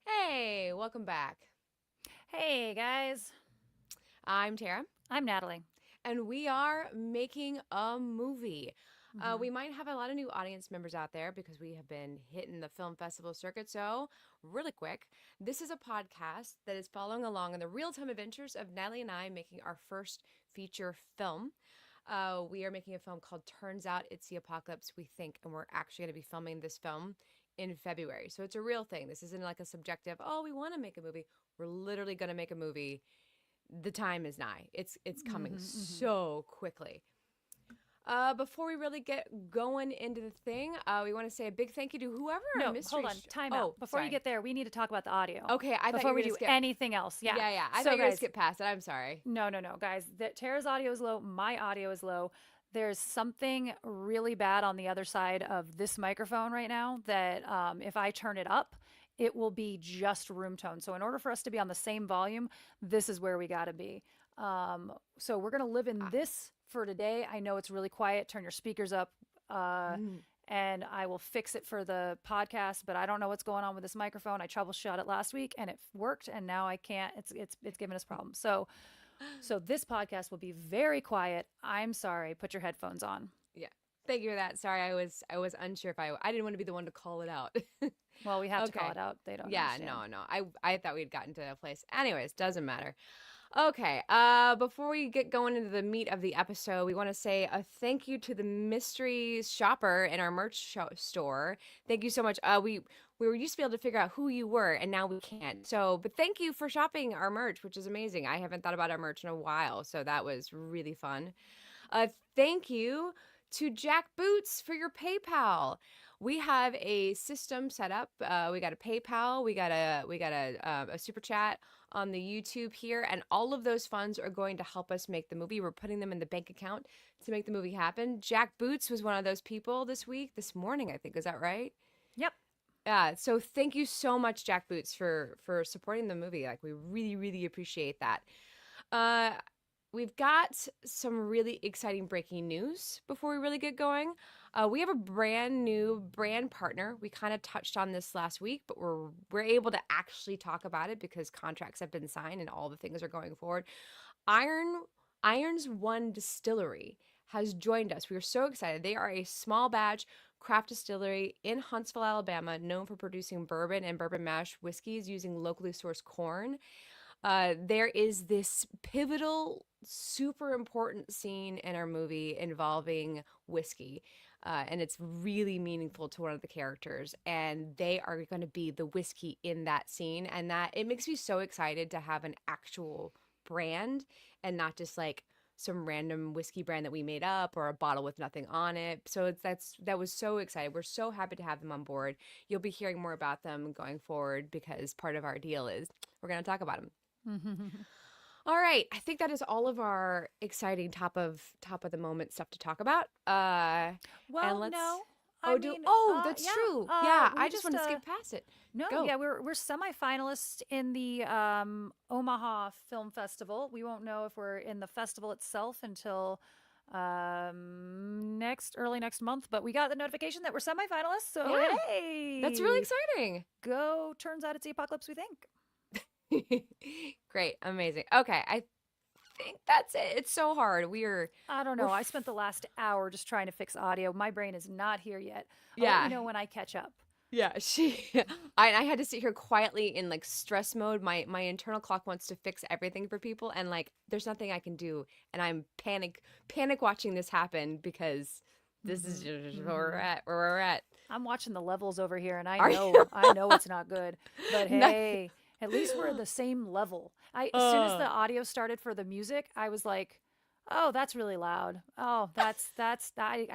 Hey, welcome back. Hey guys, I'm Tara, I'm Natalie. and we are making a movie. hmm We might have a lot of new audience members out there because we have been hitting the film festival circuit. So, really quick, this is a podcast that is following along in the real time adventures of Natalie and I making our first feature film. We are making a film called Turns Out It's the Apocalypse We Think, and we're actually going to be filming this film in February. So it's a real thing. This isn't like a subjective, oh, we want to make a movie. We're literally going to make a movie. The time is nigh. It's coming so quickly. Before we really get going into the thing, we want to say a big thank you to whoever our No, mystery. hold on, time Oh, out. Before you sorry. get there, we need to talk about the audio Okay, I thought you before were we gonna do skip. anything else. Yeah. Yeah. I thought So you were gonna guys, skip past it. I'm sorry. no, guys. Tara's audio is low. My audio is low. There's something really bad on the other side of this microphone right now that if I turn it up, it will be just room tone. So in order for us to be on the same volume, this is where we got to be. So we're gonna live in Ah, this for today. I know it's really quiet. Turn your speakers up. Uh, and I will fix it for the podcast, but I don't know what's going on with this microphone. I troubleshot it last week and it worked, and now I can't. It's giving us problems. So this podcast will be very quiet. I'm sorry. Put your headphones on. yeah. Thank you for that. Sorry, I was unsure if I didn't want to be the one to call it out. Well, we have to call Okay. it out. They don't Yeah, understand. no. I thought we'd gotten to a place. Anyways, doesn't matter. Okay, before we get going into the meat of the episode, we want to say a thank you to the mystery shopper in our store. Thank you so much. We were used to be able to figure out who you were, and now we can't. So, but thank you for shopping our merch, which is amazing. I haven't thought about our merch in a while, so that was really fun. Thank you to Jack Boots for your PayPal. We have a system set up. We got a PayPal. We got a super chat on the YouTube here, and all of those funds are going to help us make the movie. We're putting them in the bank account to make the movie happen. Jack Boots was one of those people this morning, I think. Is that right? Yep. Yeah. So thank you so much, Jack Boots, for supporting the movie. Like we really, really appreciate that. Uh, we've got some really exciting breaking news before we really get going. We have a brand new brand partner. We kind of touched on this last week, but we're able to actually talk about it because contracts have been signed and all the things are going forward. Iron Irons One Distillery has joined us. We are so excited. They are a small batch craft distillery in Huntsville, Alabama, known for producing bourbon and bourbon mash whiskeys using locally sourced corn. There is this pivotal, super important scene in our movie involving whiskey. And it's really meaningful to one of the characters, and they are going to be the whiskey in that scene. And that it makes me so excited to have an actual brand and not just like some random whiskey brand that we made up or a bottle with nothing on it. So that was so excited. We're so happy to have them on board. You'll be hearing more about them going forward because part of our deal is we're going to talk about them. All right, I think that is all of our exciting top of the moment stuff to talk about. And Well, let's no. I oh do mean, oh that's yeah. true. Yeah, We I just just want to skip past it. no, Go. yeah, we're semifinalists in the Omaha Film Festival. We won't know if we're in the festival itself until next early next month, but we got the notification that we're semifinalists. So Yeah, that's really hey, exciting. go! Turns out it's the apocalypse we think. Great, amazing. Okay, I think that's it. It's so hard. I don't We're know. I spent the last hour just trying to fix audio. My brain is not here yet. I'll let you yeah. know when I catch up. Yeah, I had to sit here quietly in like stress mode. My internal clock wants to fix everything for people, and like there's nothing I can do, and I'm panic watching this happen because this is hmm just hmm where we're at. I'm watching the levels over here, and Are you? I know it's not good. But No- hey, at least we're at the same level. As soon as the uh, audio started for the music, I was like, Oh, that's really loud. Oh, I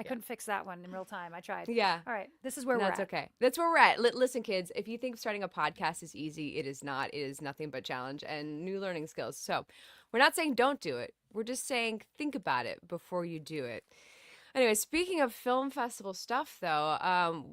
couldn't fix that one in real time. I tried. Yeah. All right, this is where No, we're it's at. okay. That's where we're at. Listen, kids, if you think starting a podcast is easy, it is not. It is nothing but challenge and new learning skills. So we're not saying don't do it. We're just saying think about it before you do it. Anyway, speaking of film festival stuff, though,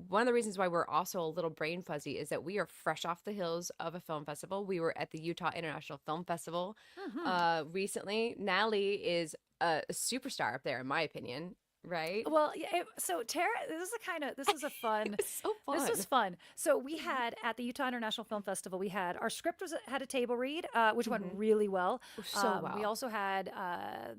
one of the reasons why we're also a little brain fuzzy is that we are fresh off the hills of a film festival. We were at the Utah International Film Festival Hmm. recently. Natalie is a superstar up there, in my opinion, right? Well, yeah, so Tara, this was a It fun. was so This was fun. fun. So we had at the Utah International Film Festival, we had our script had a table read, which went Hmm. really well. So We well. also had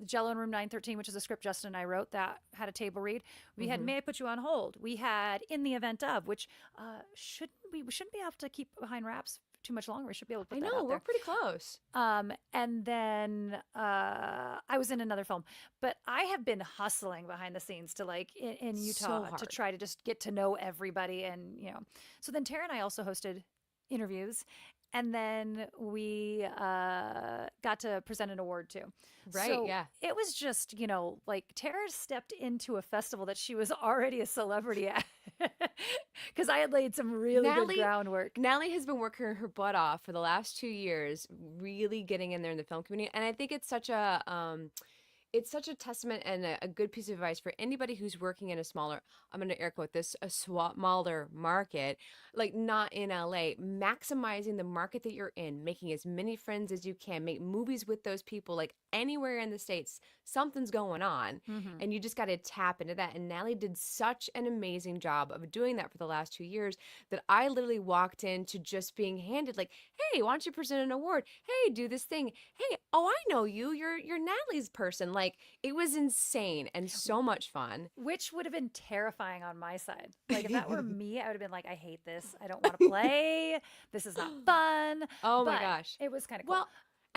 Jello in Room 913, which is a script Justin and I wrote that had a table read. We had Hmm. May I Put You on Hold. We had In the Event of, which we shouldn't be able to keep behind wraps too much longer. We should be able to I put that know, out we're there. pretty close. And then I was in another film, but I have been hustling behind the scenes to in So Utah to hard. try to just get to know everybody. And, so then Tara and I also hosted interviews. And then we got to present an award too. Right, So yeah. it was just, like Tara stepped into a festival that she was already a celebrity at because I had laid some really good Natalie groundwork. Natalie has been working her butt off for the last 2 years, really getting in there in the film community. And I think it's such a testament and a good piece of advice for anybody who's working in a smaller, I'm going to air quote this, a smaller market, like not in LA, maximizing the market that you're in, making as many friends as you can, make movies with those people, like anywhere in the States, something's going on. Hmm. And you just got to tap into that. And Natalie did such an amazing job of doing that for the last 2 years that I literally walked into just being handed like, hey, why don't you present an award? Hey, do this thing. Hey, oh, I know you. You're Natalie's person. Like it was insane and so much fun. Which would have been terrifying on my side. Like if that were me, I would have been like, I hate this. I don't want to play. This is not fun. Oh my But gosh. it was kind of cool. Well,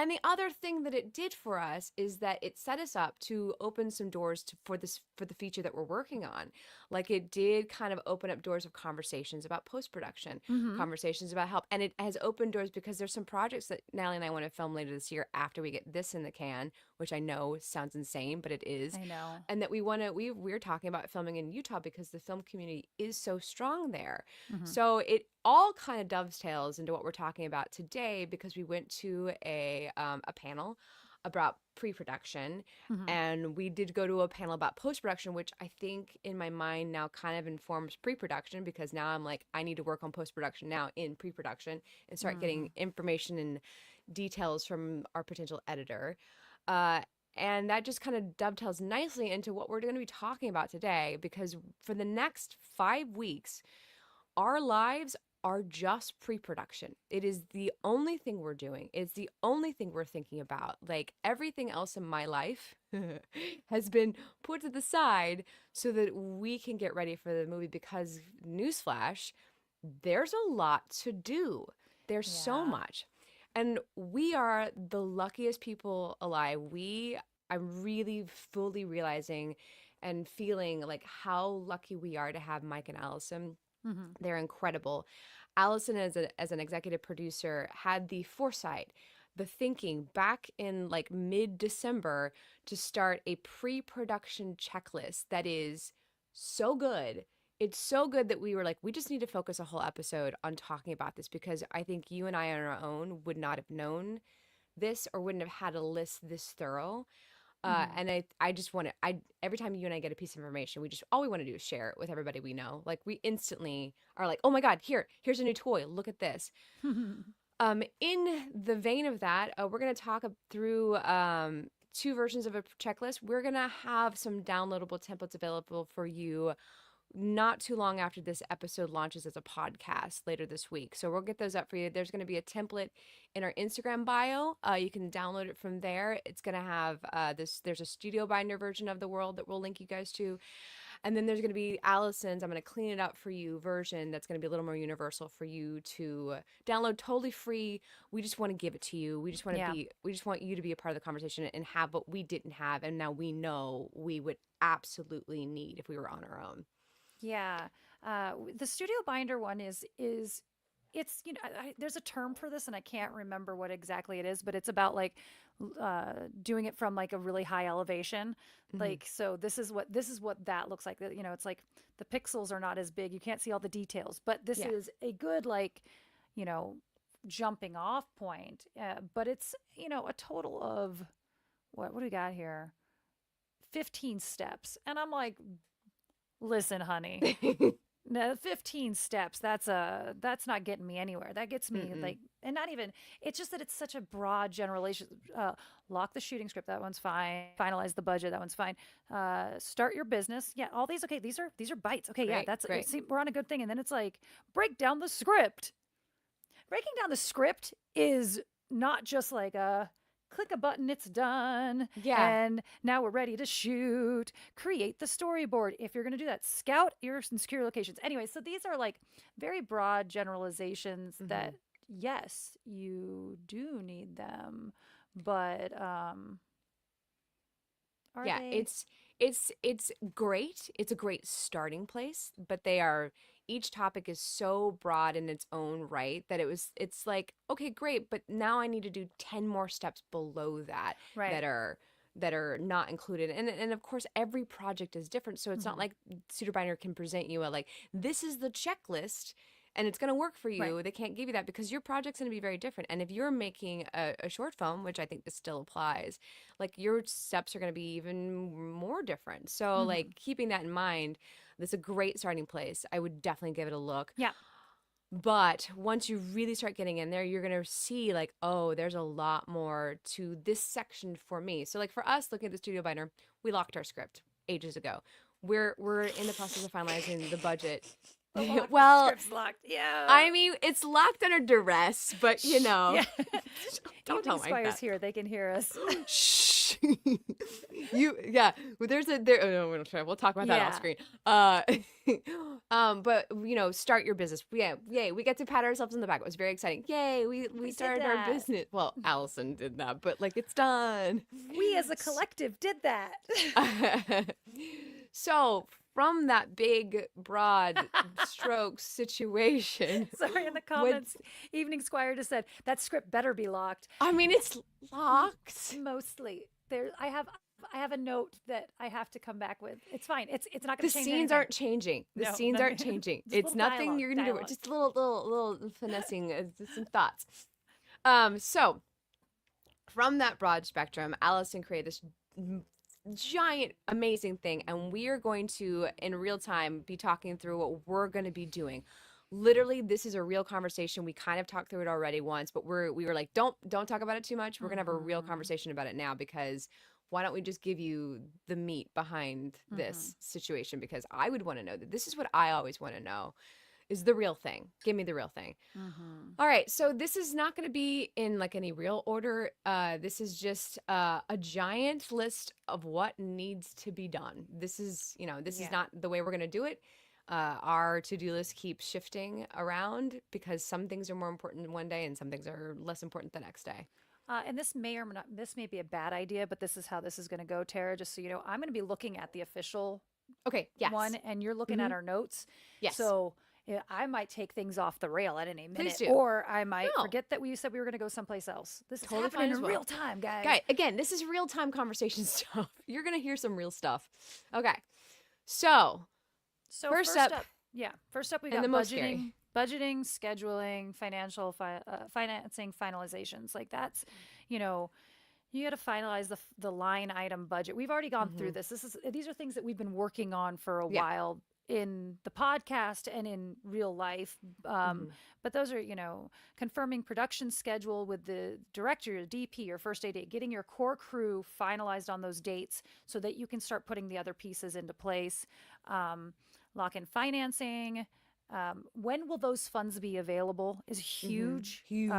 and the other thing that it did for us is that it set us up to open some doors for the feature that we're working on. Like it did kind of open up doors of conversations about post-production, Hmm. conversations about help. And it has opened doors because there's some projects that Natalie and I want to film later this year after we get this in the can, which I know sounds insane, but it is. I know. And that we're talking about filming in Utah because the film community is so strong there. Hmm. So it all kind of dovetails into what we're talking about today because we went to a panel about pre-production, Hmm. and we did go to a panel about post-production, which I think in my mind now kind of informs pre-production because now I'm like I need to work on post-production now in pre-production and start Hmm. getting information and details from our potential editor. Uh, and that just kind of dovetails nicely into what we're going to be talking about today because for the next 5 weeks, our lives are just pre-production. It is the only thing we're doing. It's the only thing we're thinking about. Like everything else in my life has been put to the side so that we can get ready for the movie because newsflash, there's a lot to do. There's so Yeah. much. And we are the luckiest people alive. I'm really fully realizing and feeling like how lucky we are to have Mike and Allison. Hmm. They're incredible. Allison, as an executive producer, had the foresight, the thinking back in like mid December to start a pre production checklist that is so good. It's so good that we were like, we just need to focus a whole episode on talking about this because I think you and I on our own would not have known this or wouldn't have had a list this thorough. Hmm. And I just want to, every time you and I get a piece of information, all we want to do is share it with everybody we know. Like we instantly are like, oh my God, here's a new toy. Look at this. In the vein of that, we're going to talk through two versions of a checklist. We're going to have some downloadable templates available for you not too long after this episode launches as a podcast later this week. So we'll get those up for you. There's going to be a template in our Instagram bio. You can download it from there. It's going to have there's a studio binder version of the world that we'll link you guys to. And then there's going to be Allison's, I'm going to clean it up for you version that's going to be a little more universal for you to download totally free. We just want to give it to you. Yeah. We just want you to be a part of the conversation and have what we didn't have. And now we know we would absolutely need if we were on our own. Yeah. The studio binder one is it's, there's a term for this and I can't remember what exactly it is, but it's about like doing it from like a really high elevation. Mm-hmm. Like, so this is what that looks like. It's like the pixels are not as big. You can't see all the details, but this Yeah. is a good, like, you know, jumping off point. But it's, a total of what do we got here? 15 steps. And I'm like, listen, honey, no, 15 steps. That's not getting me anywhere. That gets me Mm-mm. like, and not even, it's just that it's such a broad generalization. Lock the shooting script. That one's fine. Finalize the budget. That one's fine. Start your business. Yeah. All these. Okay. These are bites. Okay. Yeah. Great, great. See, we're on a good thing. And then it's like, break down the script. Breaking down the script is not just like a click a button, it's done. Yeah. And now we're ready to shoot. Create the storyboard. If you're going to do that, scout your secure locations. Anyway, so these are like very broad generalizations Mm-hmm. that, yes, you do need them, but are Yeah, they? it's great. It's a great starting place, but they are each topic is so broad in its own right that it's like, okay, great, but now I need to do 10 more steps below that Right. that are that are not included. And of course every project is different, so it's not Hmm. like Suitor Binder can present you a like this is the checklist and it's going to work for Right. you. They can't give you that because your project's going to be very different. And if you're making a short film, which I think this still applies, like your steps are going to be even more different. So Hmm. like keeping that in mind, that's a great starting place. I would definitely give it a look. Yeah. But once you really start getting in there, you're going to see like, oh, there's a lot more to this section for me. So like for us looking at the studio binder, we locked our script ages ago. We're in the process of finalizing the budget. The Well, script's locked. Yeah. I mean, it's locked under duress, but you know, Yeah. don't Evening tell Mike Squire's that. here. They can hear us. Shh. Yeah. Well, there's a there. Oh, no, we'll talk about that off Yeah. screen. But start your business. Yeah, yay. We get to pat ourselves on the back. It was very exciting. Yay, we We did started our that. business. Well, Allison did that, but like it's done. We as a collective did that. So from that big, broad stroke situation, Sorry, in the what comments, Evening Squire just said that script better be locked. I mean, it's locked. Mostly, there. I have a note that I have to come back with. It's fine. It's not The going to change scenes anything. aren't changing. The No, scenes no, aren't changing. just a It's little nothing dialogue. you're gonna do. Dialogue. Just a little finessing, some thoughts. So from that broad spectrum, Allison created this giant, amazing thing, and we are going to, in real time, be talking through what we're going to be doing. Literally, this is a real conversation. We kind of talked through it already once, but we were like, don't talk about it too much. We're gonna have a real Mm-hmm. conversation about it now because why don't we just give you the meat behind Mm-hmm. this situation? Because I would want to know that this is what I always want to know is the real thing. Give me the real thing. Mm-hmm. All right, so this is not going to be in like any real order. This is just a giant list of what needs to be done. This is, this is Yeah. not the way we're going to do it. Our to-do list keeps shifting around because some things are more important one day and some things are less important the next day. And this may or not, this may be a bad idea, but this is how this is going to go, Tara. Just so you know, I'm going to be looking at the official Okay, yes. one, and you're looking Hmm. at our notes. Yes. So yeah, I might take things off the rail at any Please minute, do. or I might No. forget that we said we were going to go someplace else. This is Totally happening fine as in well. real time, guys. Guys, again, this is real-time conversation stuff. You're going to hear some real stuff. Okay. So, So First first up- up, yeah, first up we and got the most scary. budgeting, scheduling, financing, finalizations. Like that's, you know, you got to finalize the line item budget. We've already gone through Mhm. this. These are things that we've been working on for a Yeah. while in the podcast and in real life. Mhm. But those are, confirming production schedule with the director, your DP, your first AD, getting your core crew finalized on those dates so that you can start putting the other pieces into place. Lock in financing. When will those funds be available is huge. Huge.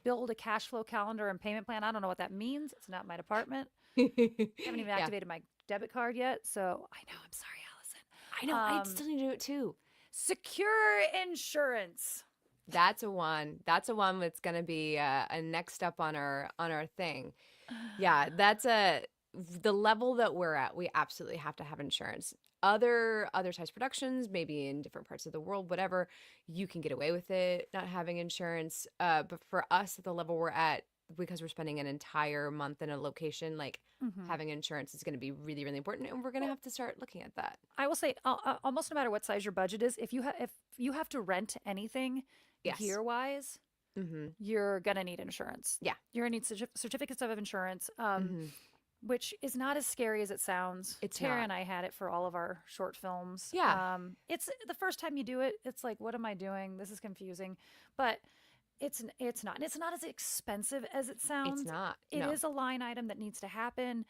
Build a cash flow calendar and payment plan. I don't know what that means. It's not my department. I haven't even Yeah. activated my debit card yet. So I know. I'm sorry, Allison. I know. I Um, still need to do it too. Secure insurance. That's a one. That's a one that's going to be a next up on our thing. Yeah, the level that we're at, we absolutely have to have insurance. Other size productions, maybe in different parts of the world, whatever, you can get away with it not having insurance. But for us at the level we're at, because we're spending an entire month in a location, like Mm-hmm. having insurance is going to be really, really important, and we're going to Well, have to start looking at that. I will say, almost no matter what size your budget is, if you have to rent anything Yes. gear wise, Mm-hmm. you're gonna need insurance. Yeah. You're gonna need certificates of insurance, Mm-hmm. which is not as scary as it sounds. It's Tara not. and I had it for all of our short films. Yeah. It's the first time you do it, it's like, what am I doing? This is confusing, but it's not, and it's not as expensive as it It's sounds. not. It No. is a line item that needs to happen,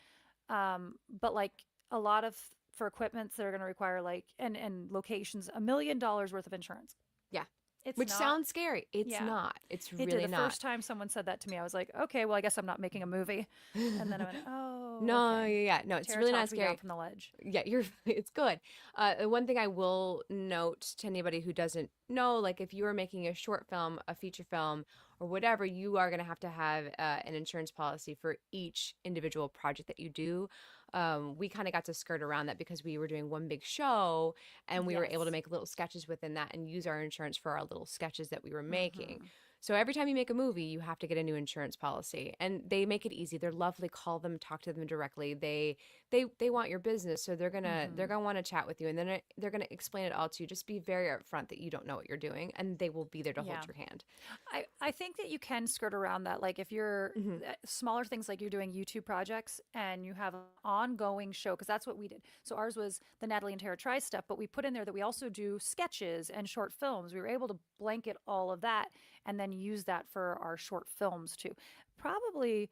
but like a lot of for equipments that are going to require like and locations, $1 million worth of insurance. Yeah. It's Which not. sounds scary. It's Yeah. not. It's It did. really The not. first time someone said that to me, I was like, okay, well, I guess I'm not making a movie. And then I went, oh, No, okay. yeah. No, it's Tara really not talked me down scary. from the ledge. Yeah, you're it's good. The one thing I will note to anybody who doesn't know, like if you are making a short film, a feature film, or whatever, you are going to have an insurance policy for each individual project that you do. We kind of got to skirt around that because we were doing one big show and we were able to Yes. make little sketches within that and use our insurance for our little sketches that we were making. Mm-hmm. So every time you make a movie, you have to get a new insurance policy, and they make it easy. They're lovely. Call them, talk to them directly. They want your business, so they're Mm-hmm. gonna want to chat with you, and then they're gonna explain it all to you. Just be very upfront that you don't know what you're doing, and they will be there to hold Yeah. your hand. I think that you can skirt around that. Like if you're Hmm. smaller things, like you're doing YouTube projects and you have an ongoing show, because that's what we did. So ours was the Natalie and Tara Try stuff, but we put in there that we also do sketches and short films. We were able to blanket all of that and then use that for our short films too. Probably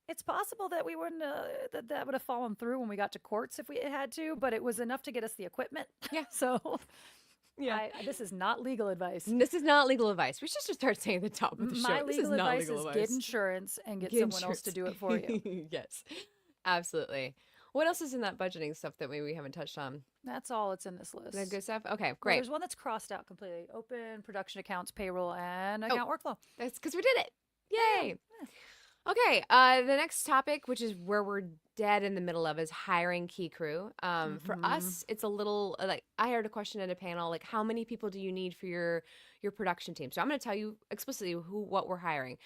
it's possible that we wouldn't that would have fallen through when we got to courts if we had to, but it was enough to get us the equipment. Yeah, So yeah. this is not legal advice. This is not legal advice. We should just start saying at the top of the My show. This is legal not advice legal is get advice. insurance and get Get someone else to insurance. do it for you. Yes, absolutely. What else is in that budgeting stuff that we haven't touched on? That's all it's in this The list. good stuff. Okay, Well, great. there's one that's crossed out completely. Open production accounts, payroll, and Oh, account workflow. that's because we did it. Yay! Okay, the next topic, which is where we're dead in the middle of, is hiring key crew. For Mm-hmm. us, it's a little like I heard a question at a panel, like how many people do you need for your production team? So I'm going to tell you explicitly what we're hiring.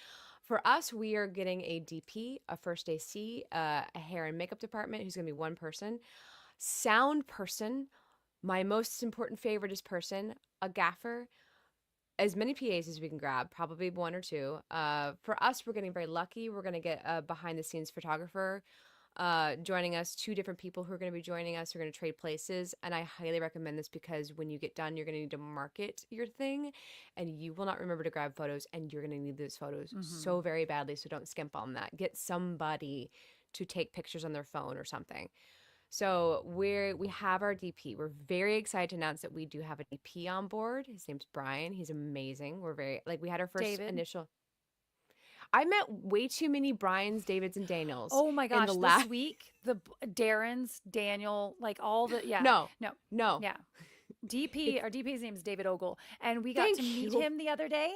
For us, we are getting a DP, a first AC, a hair and makeup department, who's going to be one person, sound person. My most important favorite is person, a gaffer, as many PAs as we can grab, probably one or two. For us, we're getting very lucky. We're going to get a behind the scenes photographer joining us, two different people who are going to be joining us. We're going to trade places. And I highly recommend this because when you get done, you're going to need to market your thing and you will not remember to grab photos and you're going to need those photos Mm-hmm. so very badly. So don't skimp on that. Get somebody to take pictures on their phone or something. So we have our DP. We're very excited to announce that we do have a DP on board. His name's Brian. He's amazing. We're very like we had our first David. initial. I met way too many Brians, Davids, and Daniels Oh my in gosh, the this last. week, the Darrens, Daniel, like all the, yeah. No, No, no. yeah. DP, It's our DP's name is David Ogle, and we got thank to meet you. him the other day.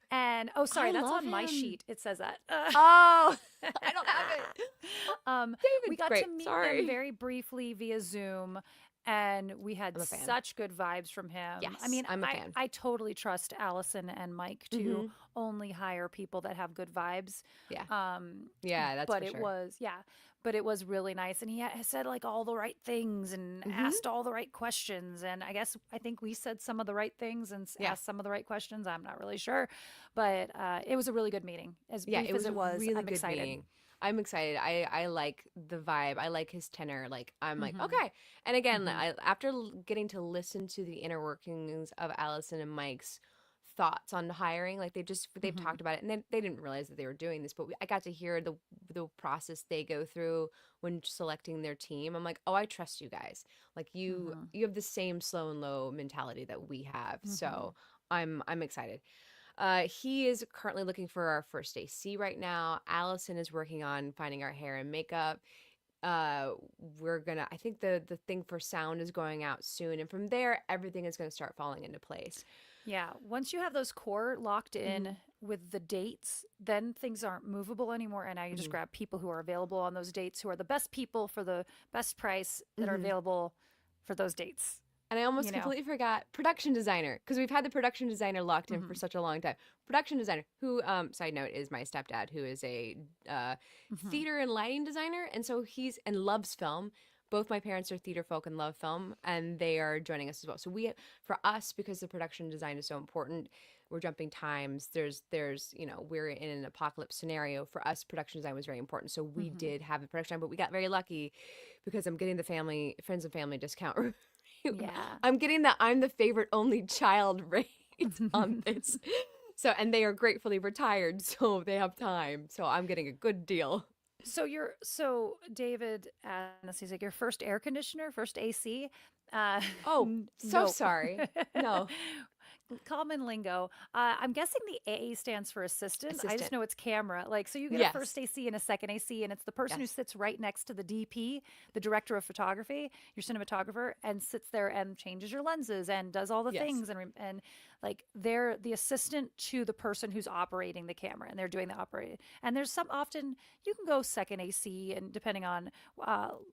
And oh, sorry, I that's love on my him. sheet. It says that. Oh, I don't have it. We David's got great. to meet Sorry. him very briefly via Zoom, and we had I'm a fan. such good vibes from him. Yes, I mean, I'm a fan. I totally trust Allison and Mike to Mhm. only hire people that have good vibes. Yeah, Um, yeah, that's but for it sure. was, yeah, but it was really nice, and he said like all the right things and Mhm. asked all the right questions, and I think we said some of the right things and Yeah. asked some of the right questions. I'm not really sure, but it was a really good meeting. As Yeah, brief it as was it a was, really I'm good excited. meeting. I'm excited. I like the vibe. I like his tenor. Like I'm like Hmm. okay. And again, Hmm. after getting to listen to the inner workings of Allison and Mike's thoughts on hiring, like they've Hmm. talked about it, and they didn't realize that they were doing this, but I got to hear the process they go through when selecting their team. I'm like, oh, I trust you guys. Like Hmm. you have the same slow and low mentality that we have. Hmm. So I'm excited. He is currently looking for our first AC right now. Allison is working on finding our hair and makeup. Uh, I think the thing for sound is going out soon, and from there, everything is gonna start falling into place. Yeah. Once you have those core locked Hmm. in with the dates, then things aren't movable anymore. And now you just Hmm. grab people who are available on those dates, who are the best people for the best price that are Hmm. available for those dates, And I you almost know? completely forgot production designer because we've had the production designer locked in for Hmm. such a long time. Production designer, who, side note, is my stepdad, who is a Hmm. theater and lighting designer, and so he's and loves film. Both my parents are theater folk and love film, and they are joining us as well. So for us, because the production design is so important, we're jumping times. We're in an apocalypse scenario. For us, production design was very important. So we Hmm. did have a production design, but we got very lucky because I'm getting the friends and family discount. Yeah. I'm the favorite only child rate on this. So, and they are gratefully retired, so they have time. So I'm getting a good deal. So David asked us, he's like, your first air conditioner, first AC? Oh, so Nope. sorry. No, Common lingo. I'm guessing the A stands for assistant. I just assistant. know it's camera. Like, so you get a Yes. first AC and a second AC, and it's the person who Yes. sits right next to the DP, the director of photography, your cinematographer, and sits there and changes your lenses and does all the Yes. things. And like, they're the assistant to the person who's operating the camera, and they're doing the operating. And there's some often you can go second AC, and depending on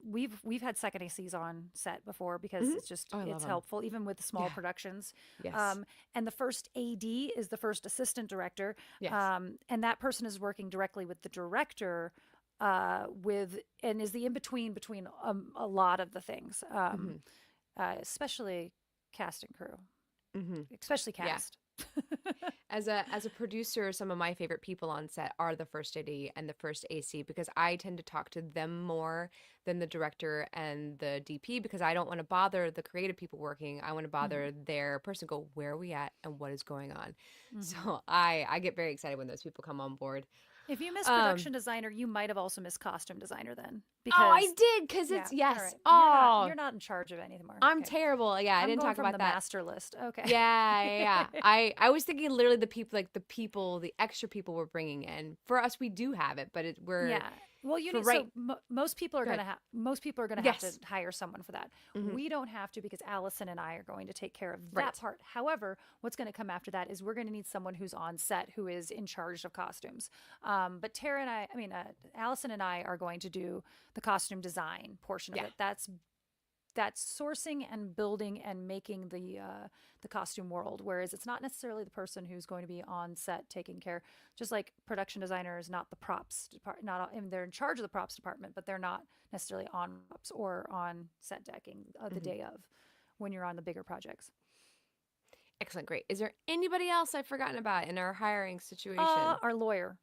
we've had second ACs on set before because Hmm. Oh, I love it's them. helpful even with small Yeah. productions. Yes. And the first AD is the first assistant director, Yes. and that person is working directly with the director, with and is the in between a lot of the things, Hmm. especially cast and crew, Hmm. especially Yeah. cast. As a producer, some of my favorite people on set are the first AD and the first AC because I tend to talk to them more than the director and the DP because I don't want to bother the creative people working. I want to Hmm. bother their person, go, where are we at and what is going on? Hmm. So I get very excited when those people come on board. If you missed Um production designer, you might have also missed costume designer then, oh, I because did because yeah, it's all yes. right, Oh, you're not in charge of anything more. I'm Okay, terrible. Yeah, I I'm didn't going talk from about the that. master list. Okay. Yeah, yeah, yeah. I was thinking literally the extra people we're bringing in. For us, we do have it, but we're Yeah. Well, you for need right. most people are Go going ahead. to have to Yes. hire someone for that. Hmm. We don't have to because Allison and I are going to take care of that Right. part. However, what's going to come after that is we're going to need someone who's on set who is in charge of costumes. But Tara and Allison and I are going to do the costume design portion of Yeah. it. That's sourcing and building and making the costume world. Whereas it's not necessarily the person who's going to be on set taking care. Just like production designer is not the props department, not I mean, they're in charge of the props department, but they're not necessarily on props or on set decking the Hmm. day of when you're on the bigger projects. Excellent. Great. Is there anybody else I've forgotten about in our hiring situation? Our lawyer.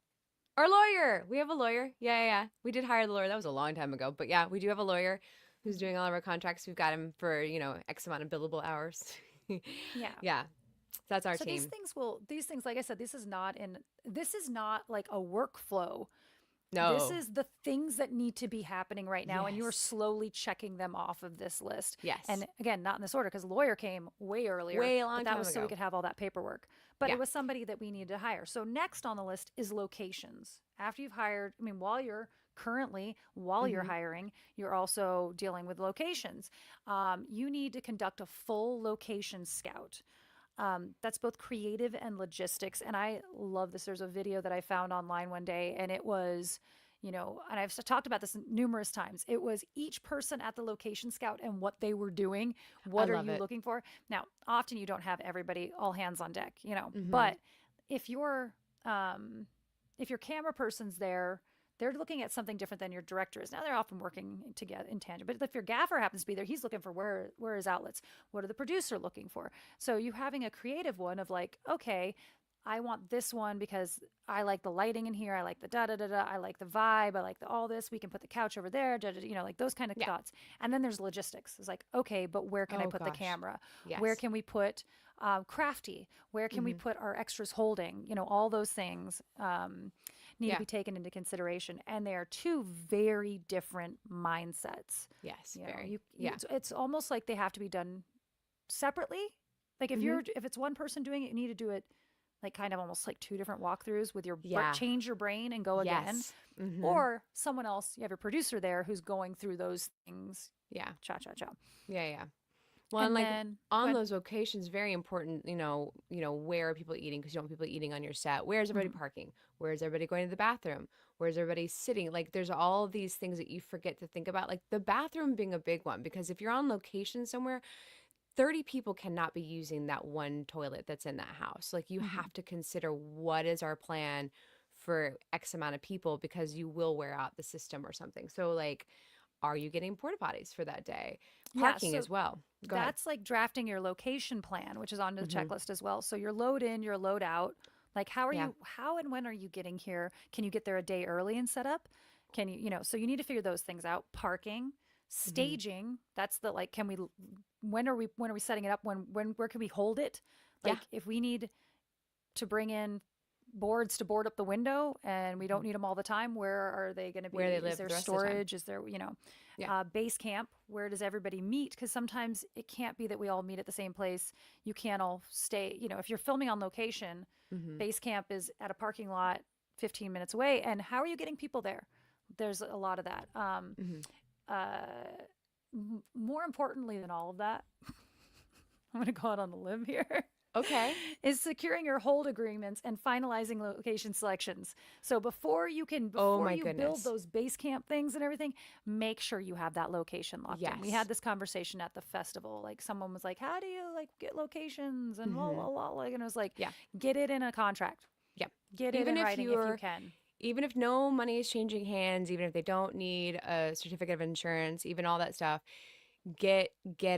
Our lawyer. We have a lawyer. Yeah, yeah, yeah. We did hire the lawyer. That was a long time ago, but yeah, we do have a lawyer who's doing all of our contracts. We've got him for X amount of billable hours. Yeah. Yeah. That's our So team. these things, like I said, this is not like a workflow. This No. is the things that need to be happening right now, and you are Yes. slowly checking them off of this list. Yes. And again, not in this order because the lawyer came way earlier, Way a but long that time was so we ago. could have all that paperwork. But Yeah. it was somebody that we needed to hire. So next on the list is locations. After you've hired, while you're Hmm. hiring, you're also dealing with locations. You need to conduct a full location scout. That's both creative and logistics. And I love this. There's a video that I found online one day, and it was, and I've talked about this numerous times. It was each person at the location scout and what they were doing. I What are love you it. looking for? Now, often you don't have everybody all hands on deck, Hmm. but if um, if your camera person's there, they're looking at something different than your director is. Now they're often working together in tandem. But if your gaffer happens to be there, he's looking for where his outlets. What are the producer looking for? So you having a creative one of like, okay, I want this one because I like the lighting in here. I like the da da da da. I like the vibe. I like all this. We can put the couch over there. Da, da, da, like those kind of Yeah. thoughts. And then there's logistics. It's like, okay, but where can I Oh put the gosh. camera? Where Yes. can we put crafty? Where can we Hmm. put our extras holding? All those things need to Yeah. be taken into consideration. And they are two very different mindsets. Yes. Very. You Yeah. it's almost like they have to be done separately. Like Hmm. if it's one person doing it, you need to do it like kind of almost like two different walkthroughs with your Yeah. change your brain and go again. Yes. Hmm. Or someone else, you have your producer there who's going through those things. Yeah. Cha cha cha. Yeah. Yeah. Well, and And like then go on ahead. those locations, very important, where are people eating? Because you don't want people eating on your set. Where's everybody Mhm. parking? Where's everybody going to the bathroom? Where's everybody sitting? Like there's all of these things that you forget to think about, like the bathroom being a big one, because if you're on location somewhere, 30 people cannot be using that one toilet that's in that house. Like you Mhm. have to consider what is our plan for X amount of people because you will wear out the system or something. So like, are you getting porta potties for that day? Yeah, Parking so as well. Go ahead. that's like drafting your location plan, which is on the Hmm. checklist as well. So your load in, your load out. Like Yeah. how and when are you getting here? Can you get there a day early and set up? Can so you need to figure those things out. Parking, Hmm. staging, that's the like, can we, when are we setting it up? Where can we hold it? Yeah. Like if we need to bring in boards to board up the window and we don't Hmm. need them all the time, where are they going to Where they be? Is live there the rest of the time. storage? Is there, Yeah. base camp? Where does everybody meet? Because sometimes it can't be that we all meet at the same place. You can't all stay, if you're filming on location, Hmm. base camp is at a parking lot 15 minutes away. And how are you getting people there? There's a lot of that. Hmm. Uh, More importantly than all of that, I'm going to go out on the limb here. Okay. Is securing your hold agreements and finalizing location selections. So Oh before my you build goodness. those base camp things and everything, make sure you have that location locked in. We Yes. had this conversation at the festival. Like someone was like, "How do you like get locations?" and blah Hmm. blah blah. Like, and it was like, Yeah. get it in a contract. Yeah. Get it Even in if writing if you you're can. even if no money is changing hands, even if they don't need a certificate of insurance, even all that stuff, get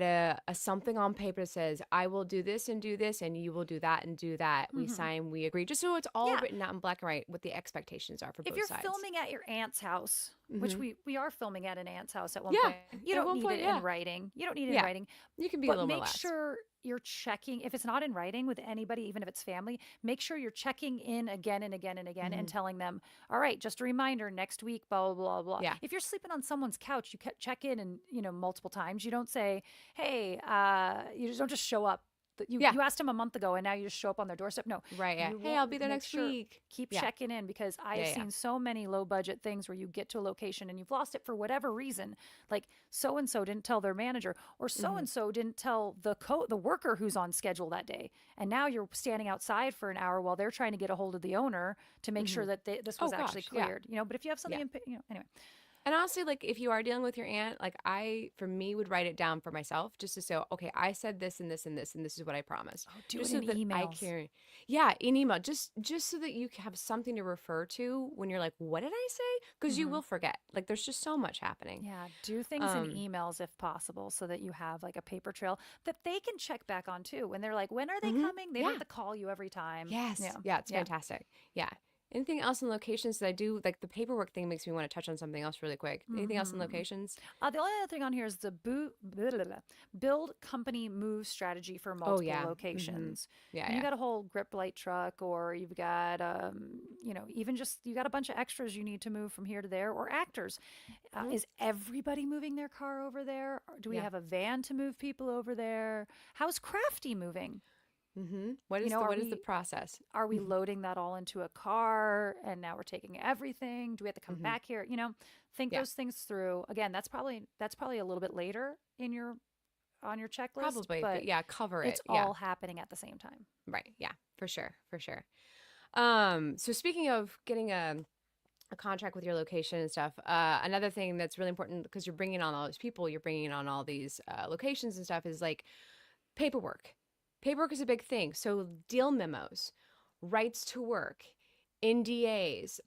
a something on paper that says I will do this and do this and you will do that and do that. We Hmm. sign, we agree, just so it's all Yeah, written out in black and white what the expectations are for if both you're sides. filming at your aunt's house, which Hmm. we are filming at an aunt's house at one Yeah. point, you At don't one need point, it in yeah. writing. You don't need it in Yeah. writing, You can be a but little more make relaxed. sure you're checking. If it's not in writing with anybody, even if it's family, make sure you're checking in again and again and again and Hmm. telling them, all right, just a reminder, next week, blah blah blah blah. Yeah. If you're sleeping on someone's couch, you check in, and multiple times. You don't say, hey, you just don't just show up. You Yeah. you asked them a month ago and now you just show up on their doorstep. No, Right. Yeah. you Hey, want I'll be there make next sure, week. keep Yeah. checking in, because I have Yeah. Yeah. seen so many low budget things where you get to a location and you've lost it for whatever reason. Like so and so didn't tell their manager, or so Hmm. and so didn't tell the worker who's on schedule that day. And now you're standing outside for an hour while they're trying to get a hold of the owner to make Hmm. sure that this Oh was actually gosh. Yeah. cleared. But if you have something Yeah. in, anyway. And honestly, like if you are dealing with your aunt, like for me, would write it down for myself just to say, okay, I said this and this and this, and this is what I promised, Oh, do just it so in that I emails. can, yeah, in email, just so that you have something to refer to when you're like, what did I say? Because you Hmm. will forget. Like there's just so much happening. Yeah, do things in Um, emails if possible so that you have like a paper trail that they can check back on too. When they're like, when are they mhm, coming? They don't yeah, have to call you every time. yes, Yeah. yeah, it's Yeah. fantastic. Yeah. Anything else in locations that I do? Like the paperwork thing makes me want to touch on something else really quick. Anything else in Hmm. locations? The only other thing on here is the build company move strategy for Oh multiple yeah. Hmm. locations. Yeah, When you yeah. got a whole grip light truck, or you've got, even just you got a bunch of extras you need to move from here to there, or actors. Mhm. Is everybody moving their car over there? Or do we Yeah. have a van to move people over there? How's Crafty moving? What is the Are what is the we process? loading that all into a car and now we're taking everything? Do we have to come Hmm. back here? Think Yeah, those things through. Again, that's probably a little bit later in your on your checklist, probably, but but yeah, cover it's it. Yeah, all happening at the same time. right. Yeah, for sure, for sure. So speaking of getting a contract with your location and stuff, another thing that's really important because you're bringing on all these people, you're bringing on all these locations and stuff is like paperwork. Paperwork is a big thing. So deal memos, rights to work, NDAs.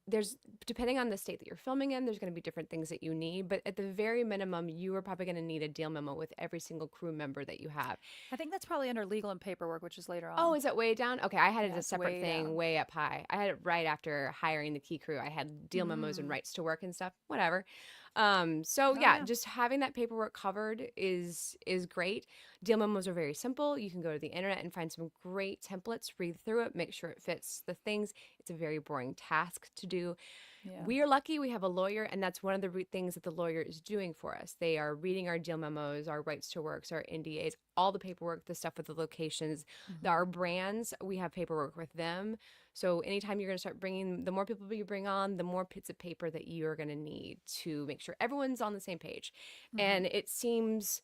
There's depending on the state that you're filming in, there's going to be different things that you need, but at the very minimum, you are probably going to need a deal memo with every single crew member that you have. I think that's probably under legal and paperwork, which is later Oh, on. is that way down? Okay, I had it Yeah, as a it's separate way thing down. way up high. I had it right after hiring the key crew. I had deal memos and Mm. rights to work and stuff. Whatever. So Oh yeah, yeah. just having that paperwork covered is great. Deal memos are very simple. You can go to the internet and find some great templates, read through it, make sure it fits the things. It's a very boring task to do. Yeah. We are lucky we have a lawyer, and that's one of the things that the lawyer is doing for us. They are reading our deal memos, our rights to works, our NDAs, all the paperwork, the stuff with the locations, Hmm. our brands. We have paperwork with them. So anytime you're going to start bringing, the more people you bring on, the more bits of paper that you're going to need to make sure everyone's on the same page. Hmm. And it seems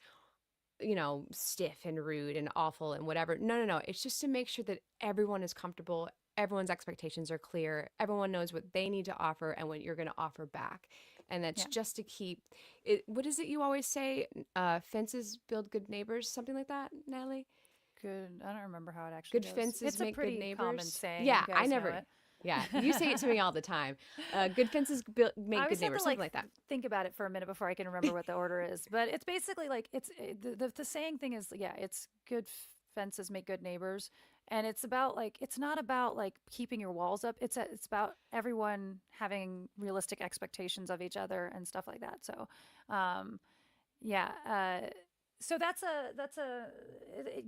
stiff and rude and awful and whatever. No. It's just to make sure that everyone is comfortable, everyone's expectations are clear, everyone knows what they need to offer and what you're going to offer back. And that's Yeah. just to keep it. What is it you always say? Fences build good neighbors, something like that, Natalie? Good. I don't remember how it actually Good goes. fences It's a make good pretty common neighbors. saying. Yeah, You I guys know never. it. Yeah, you say it to me all the time. Good fences I make good always have neighbors, to something like that. think about it for a minute before I can remember what the order is. But it's basically like the saying thing is, yeah, it's good fences make good neighbors, and it's about like it's not about like keeping your walls up. It's about everyone having realistic expectations of each other and stuff like that. So, um, yeah. So that's a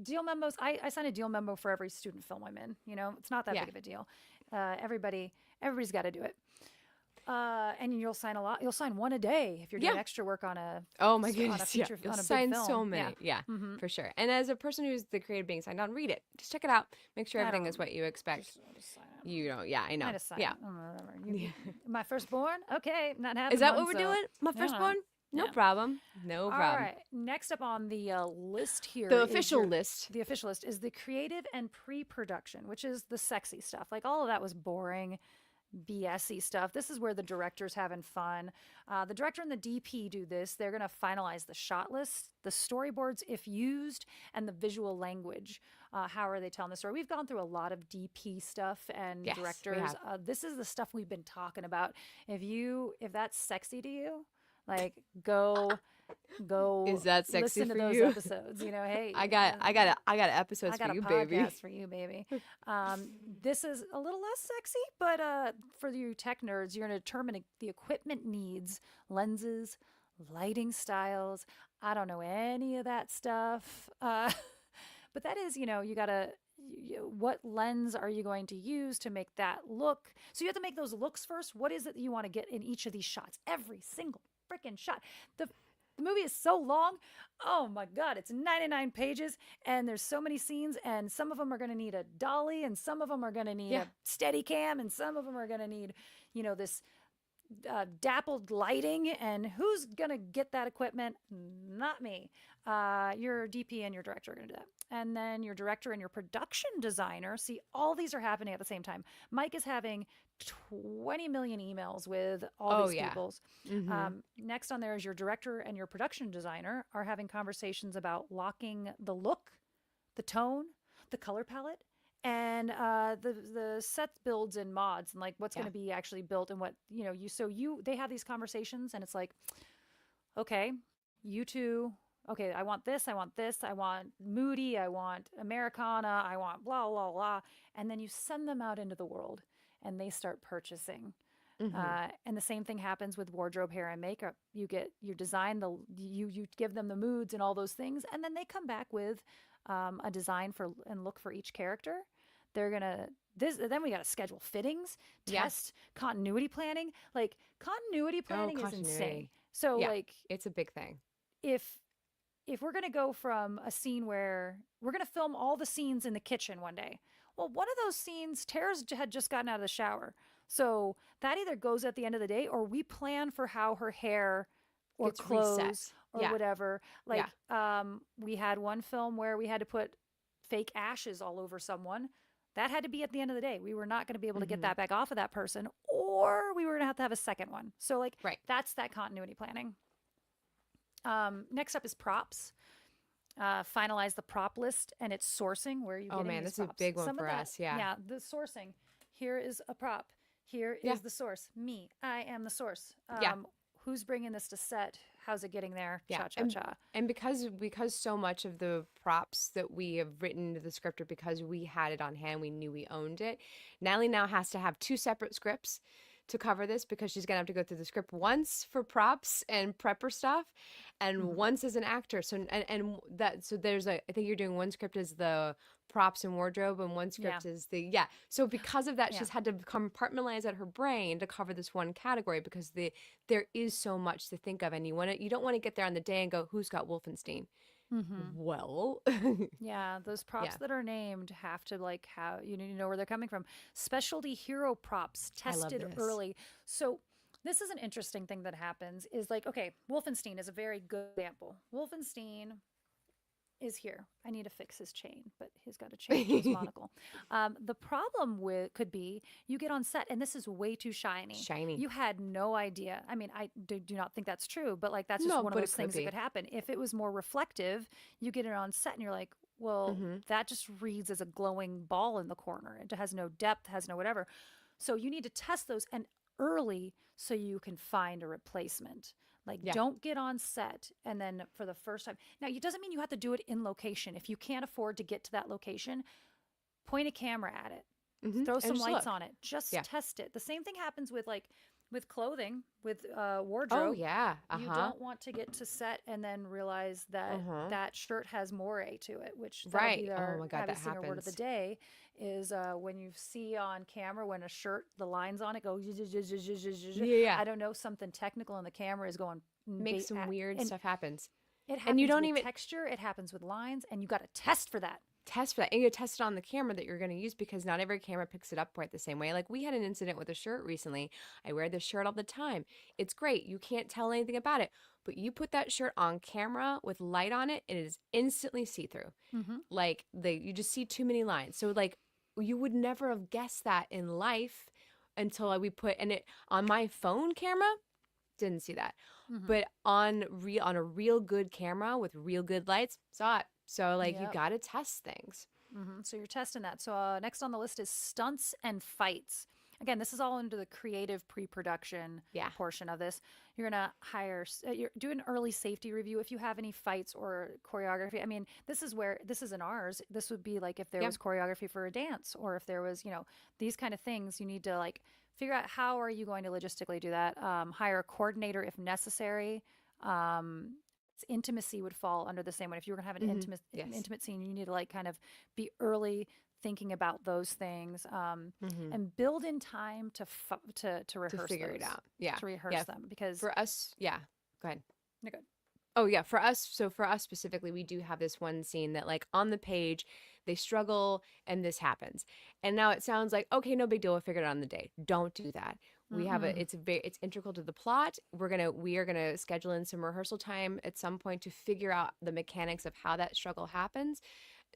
deal memos. I sign a deal memo for every student film I'm in. It's not that Yeah. big of a deal. Everybody's got to do it. And you'll sign a lot. You'll sign one a day if you're doing Yeah. extra work on a Oh my on a goodness, yeah. feature You'll on a big sign film. so many. Yeah, Mm-hmm. for sure. And as a person who's the creative being signed on, read it. Just check it out. Make sure I everything don't is what you expect. just sign it. You know, yeah, I know. I just sign Yeah. it. Whatever. My firstborn. Okay, not having Is that one, what we're so, doing? My I don't know. firstborn? No Yeah. problem. No All problem. right. Next up on the list here, The is official list. The official list is the creative and pre-production, which is the sexy stuff. Like all of that was boring, BS-y stuff. This is where the director's having fun. The director and the DP do this. They're going to finalize the shot list, the storyboards if used, and the visual language. How are they telling the story? We've gone through a lot of DP stuff and Yes, we directors. have. This is the stuff we've been talking about. If that's sexy to you, like go Is that sexy listen to for those you? episodes. Hey, I got episodes I got for a you, podcast baby. for you, baby. This is a little less sexy, but for you tech nerds, you're going to determine the equipment needs, lenses, lighting styles. I don't know any of that stuff. But that is, you got to, what lens are you going to use to make that look? So you have to make those looks first. What is it that you want to get in each of these shots? Every single freaking shot. The movie is so long. Oh my God, it's 99 pages and there's so many scenes, and some of them are going to need a dolly and some of them are going to need a steady cam and some of them are going to need, this dappled lighting. And who's going to get that equipment? Not me. Your DP and your director are going to do that. And then your director and your production designer. See, all these are happening at the same time. Mike is having 20 million emails with all these peoples. Mm-hmm. Next on there is your director and your production designer are having conversations about locking the look, the tone, the color palette, and the set builds and mods, and like what's going to be actually built and what they have these conversations, and it's like, okay, you two. Okay, I want this, I want moody, I want Americana, I want blah, blah, blah. And then you send them out into the world and they start purchasing. Mm-hmm. And the same thing happens with wardrobe, hair, and makeup. You design you give them the moods and all those things, and then they come back with a design for and look for each character. They're gonna then we got to schedule fittings, test, continuity planning. Like continuity planning is insane. So like it's a big thing. If we're going to go from a scene where we're going to film all the scenes in the kitchen one day, well, one of those scenes, Tara's had just gotten out of the shower. So that either goes at the end of the day, or we plan for how her hair or Gets clothes reset. or whatever. Like we had one film where we had to put fake ashes all over someone. That had to be at the end of the day. We were not going to be able to get that back off of that person, or we were going to have a second one. So like that's that continuity planning. Next up is props. Finalize the prop list and its sourcing. Where are you getting these that's props? a big one for us. Yeah, the sourcing. Here is a prop. Here is the source. Me. I am the source. Who's bringing this to set? How's it getting there? Yeah. Cha-cha-cha. And because so much of the props that we have written into the script are because we had it on hand, we knew we owned it. Natalie now has to have 2 separate scripts to cover this, because she's gonna have to go through the script once for props and prepper stuff, and once as an actor. So so there's I think you're doing one script as the props and wardrobe, and one script is the So because of that, she's had to compartmentalize out her brain to cover this one category, because there is so much to think of, and you don't want to get there on the day and go, who's got Wolfenstein? Well, those props that are named have to you need to know where they're coming from. Specialty hero props tested early. So this is an interesting thing that happens is okay, Wolfenstein is a very good example. Wolfenstein is here. I need to fix his chain, but he's got to change his monocle. The problem with could be you get on set and this is way too shiny. Shiny. You had no idea. I mean, I do not think that's true, but like that's just No, one of but it those could things that be. could happen. If it was more reflective, you get it on set and you're like, well, Mm-hmm. that just reads as a glowing ball in the corner. It has no depth, has no whatever. So you need to test those and early so you can find a replacement. Like, Yeah. don't get on set and then for the first time. Now, it doesn't mean you have to do it in location. If you can't afford to get to that location, point a camera at it, Mm-hmm. throw And some just lights look. on it, just Yeah. test it. The same thing happens with with clothing, with Oh wardrobe. yeah. You Uh-huh. don't want to get to set and then realize that Uh-huh. that shirt has moire to it, which that'll Right. be Oh our my God, Abby that Singer word of the happens. day is when you see on camera when a shirt, the lines on it go, Yeah, yeah. I don't know, something technical in the camera is going, Makes some weird and stuff happens. it And you happens don't with even texture, it happens with lines, and you got to test for that. test for that. And you test it on the camera that you're going to use because not every camera picks it up quite the same way. Like we had an incident with a shirt recently. I wear this shirt all the time. It's great. You can't tell anything about it. But you put that shirt on camera with light on it, and it is instantly see-through. Mm-hmm. Like you just see too many lines. So like you would never have guessed that in life until we put and it on my phone camera, didn't see that. Mm-hmm. But on a real good camera with real good lights, saw it. So like you Yep. got to test things. Mm-hmm. So you're testing that. So next on the list is stunts and fights. Again, this is all into the creative pre-production Yeah. portion of this. You're gonna do an early safety review if you have any fights or choreography. I mean, this is in ours. This would be like if there Yeah. was choreography for a dance, or if there was, these kind of things. You need to like figure out how are you going to logistically do that. Hire a coordinator if necessary. Intimacy would fall under the same one. If you were gonna have an Mhm. Yes. intimate scene, you need to like kind of be early thinking about those things, Mhm. and build in time to To rehearse figure it those, out. Yeah. to rehearse Yeah. them because For us, yeah. Go ahead. you're good. Oh yeah, for us, so for us specifically, we do have this one scene that like on the page, they struggle and this happens. And now it sounds like, okay, no big deal, we'll figure it out on the day. Don't do that. We have Mm-mm. it's integral to the plot. We are gonna schedule in some rehearsal time at some point to figure out the mechanics of how that struggle happens.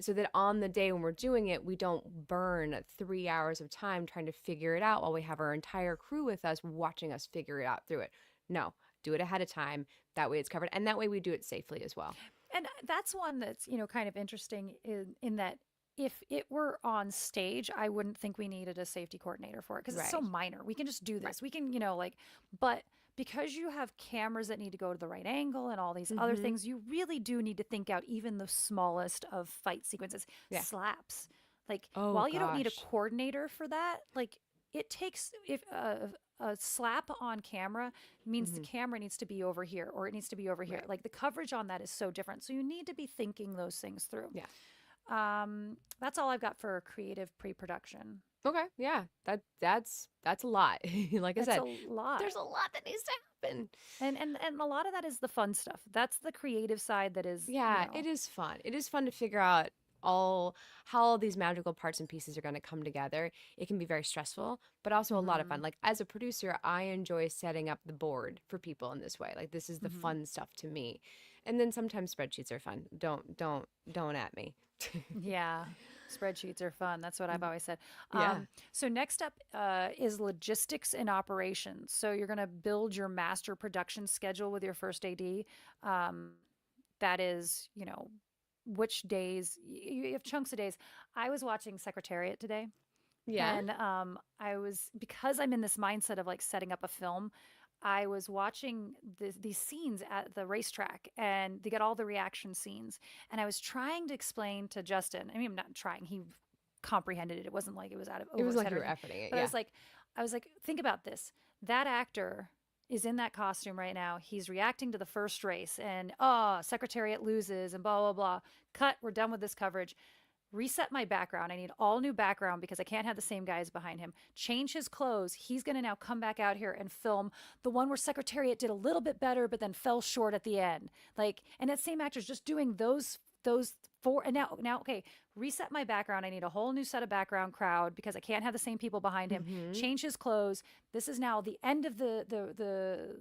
So that on the day when we're doing it, we don't burn 3 hours of time trying to figure it out while we have our entire crew with us watching us figure it out through it. No, do it ahead of time. That way it's covered. And that way we do it safely as well. And that's one that's, kind of interesting in that if it were on stage, I wouldn't think we needed a safety coordinator for it because it's so Right. minor. We can just do Right. this. We can, but because you have cameras that need to go to the right angle and all these other Mm-hmm. things, you really do need to think out even the smallest of fight sequences. Yeah. Slaps. Like, Oh while you don't need a gosh. coordinator for that, like, it takes, if a slap on camera means the Mm-hmm. camera needs to be over here or it needs to be over here. Right. Like, the coverage on that is so different. So you need to be thinking those things through. Yeah. That's all I've got for creative pre-production. Okay. Yeah. That's a lot. Like I It's said, a lot. there's a lot that needs to happen. And a lot of that is the fun stuff. That's the creative side that is, Yeah, it is fun. It is fun to figure out how all these magical parts and pieces are going to come together. It can be very stressful, but also a lot of fun. Mhm. Like as a producer, I enjoy setting up the board for people in this way. Like this is the Mhm. fun stuff to me. And then sometimes spreadsheets are fun. Don't at me. Yeah. Spreadsheets are fun. That's what I've always said. Yeah. So next up is logistics and operations. So you're going to build your master production schedule with your first AD. That is, which days you have chunks of days. I was watching Secretariat today, Yeah. and because I'm in this mindset of like setting up a film. I was watching these scenes at the racetrack, and they got all the reaction scenes. And I was trying to explain to Justin. I mean, I'm not trying. He comprehended it. It wasn't like it was out of It over was his like head you or were anything. efforting it. But Yeah. I was like, think about this. That actor is in that costume right now. He's reacting to the first race, and Secretariat loses, and blah blah blah. Cut. We're done with this coverage. Reset my background. I need all new background because I can't have the same guys behind him. Change his clothes. He's going to now come back out here and film the one where Secretariat did a little bit better, but then fell short at the end. Like, and that same actor's just doing those those four, and now, okay, reset my background. I need a whole new set of background crowd because I can't have the same people behind him. Change his clothes. This is now the end of the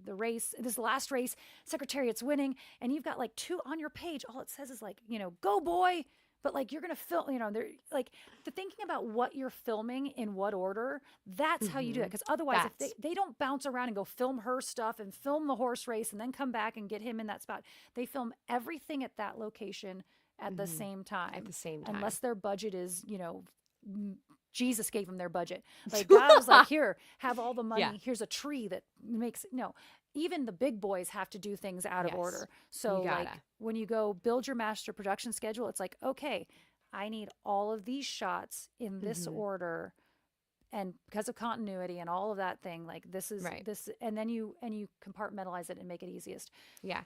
race. This is the last race. Secretariat's winning, and you've got like two on your page. All it says is like, go boy. But like you're gonna film, they're like the thinking about what you're filming in what order. That's how you do it. Because otherwise, if they don't bounce around and go film her stuff and film the horse race and then come back and get him in that spot, they film everything at that location at the same time. At the same time, unless their budget is, Jesus gave them their budget. Like God was like, here, have all the money. Yeah. Here's a tree that makes even the big boys have to do things out of order. So like when you go build your master production schedule, it's like, okay, I need all of these shots in this order. And because of continuity and all of that thing, like this is this, and then you compartmentalize it and make it easiest. Yeah.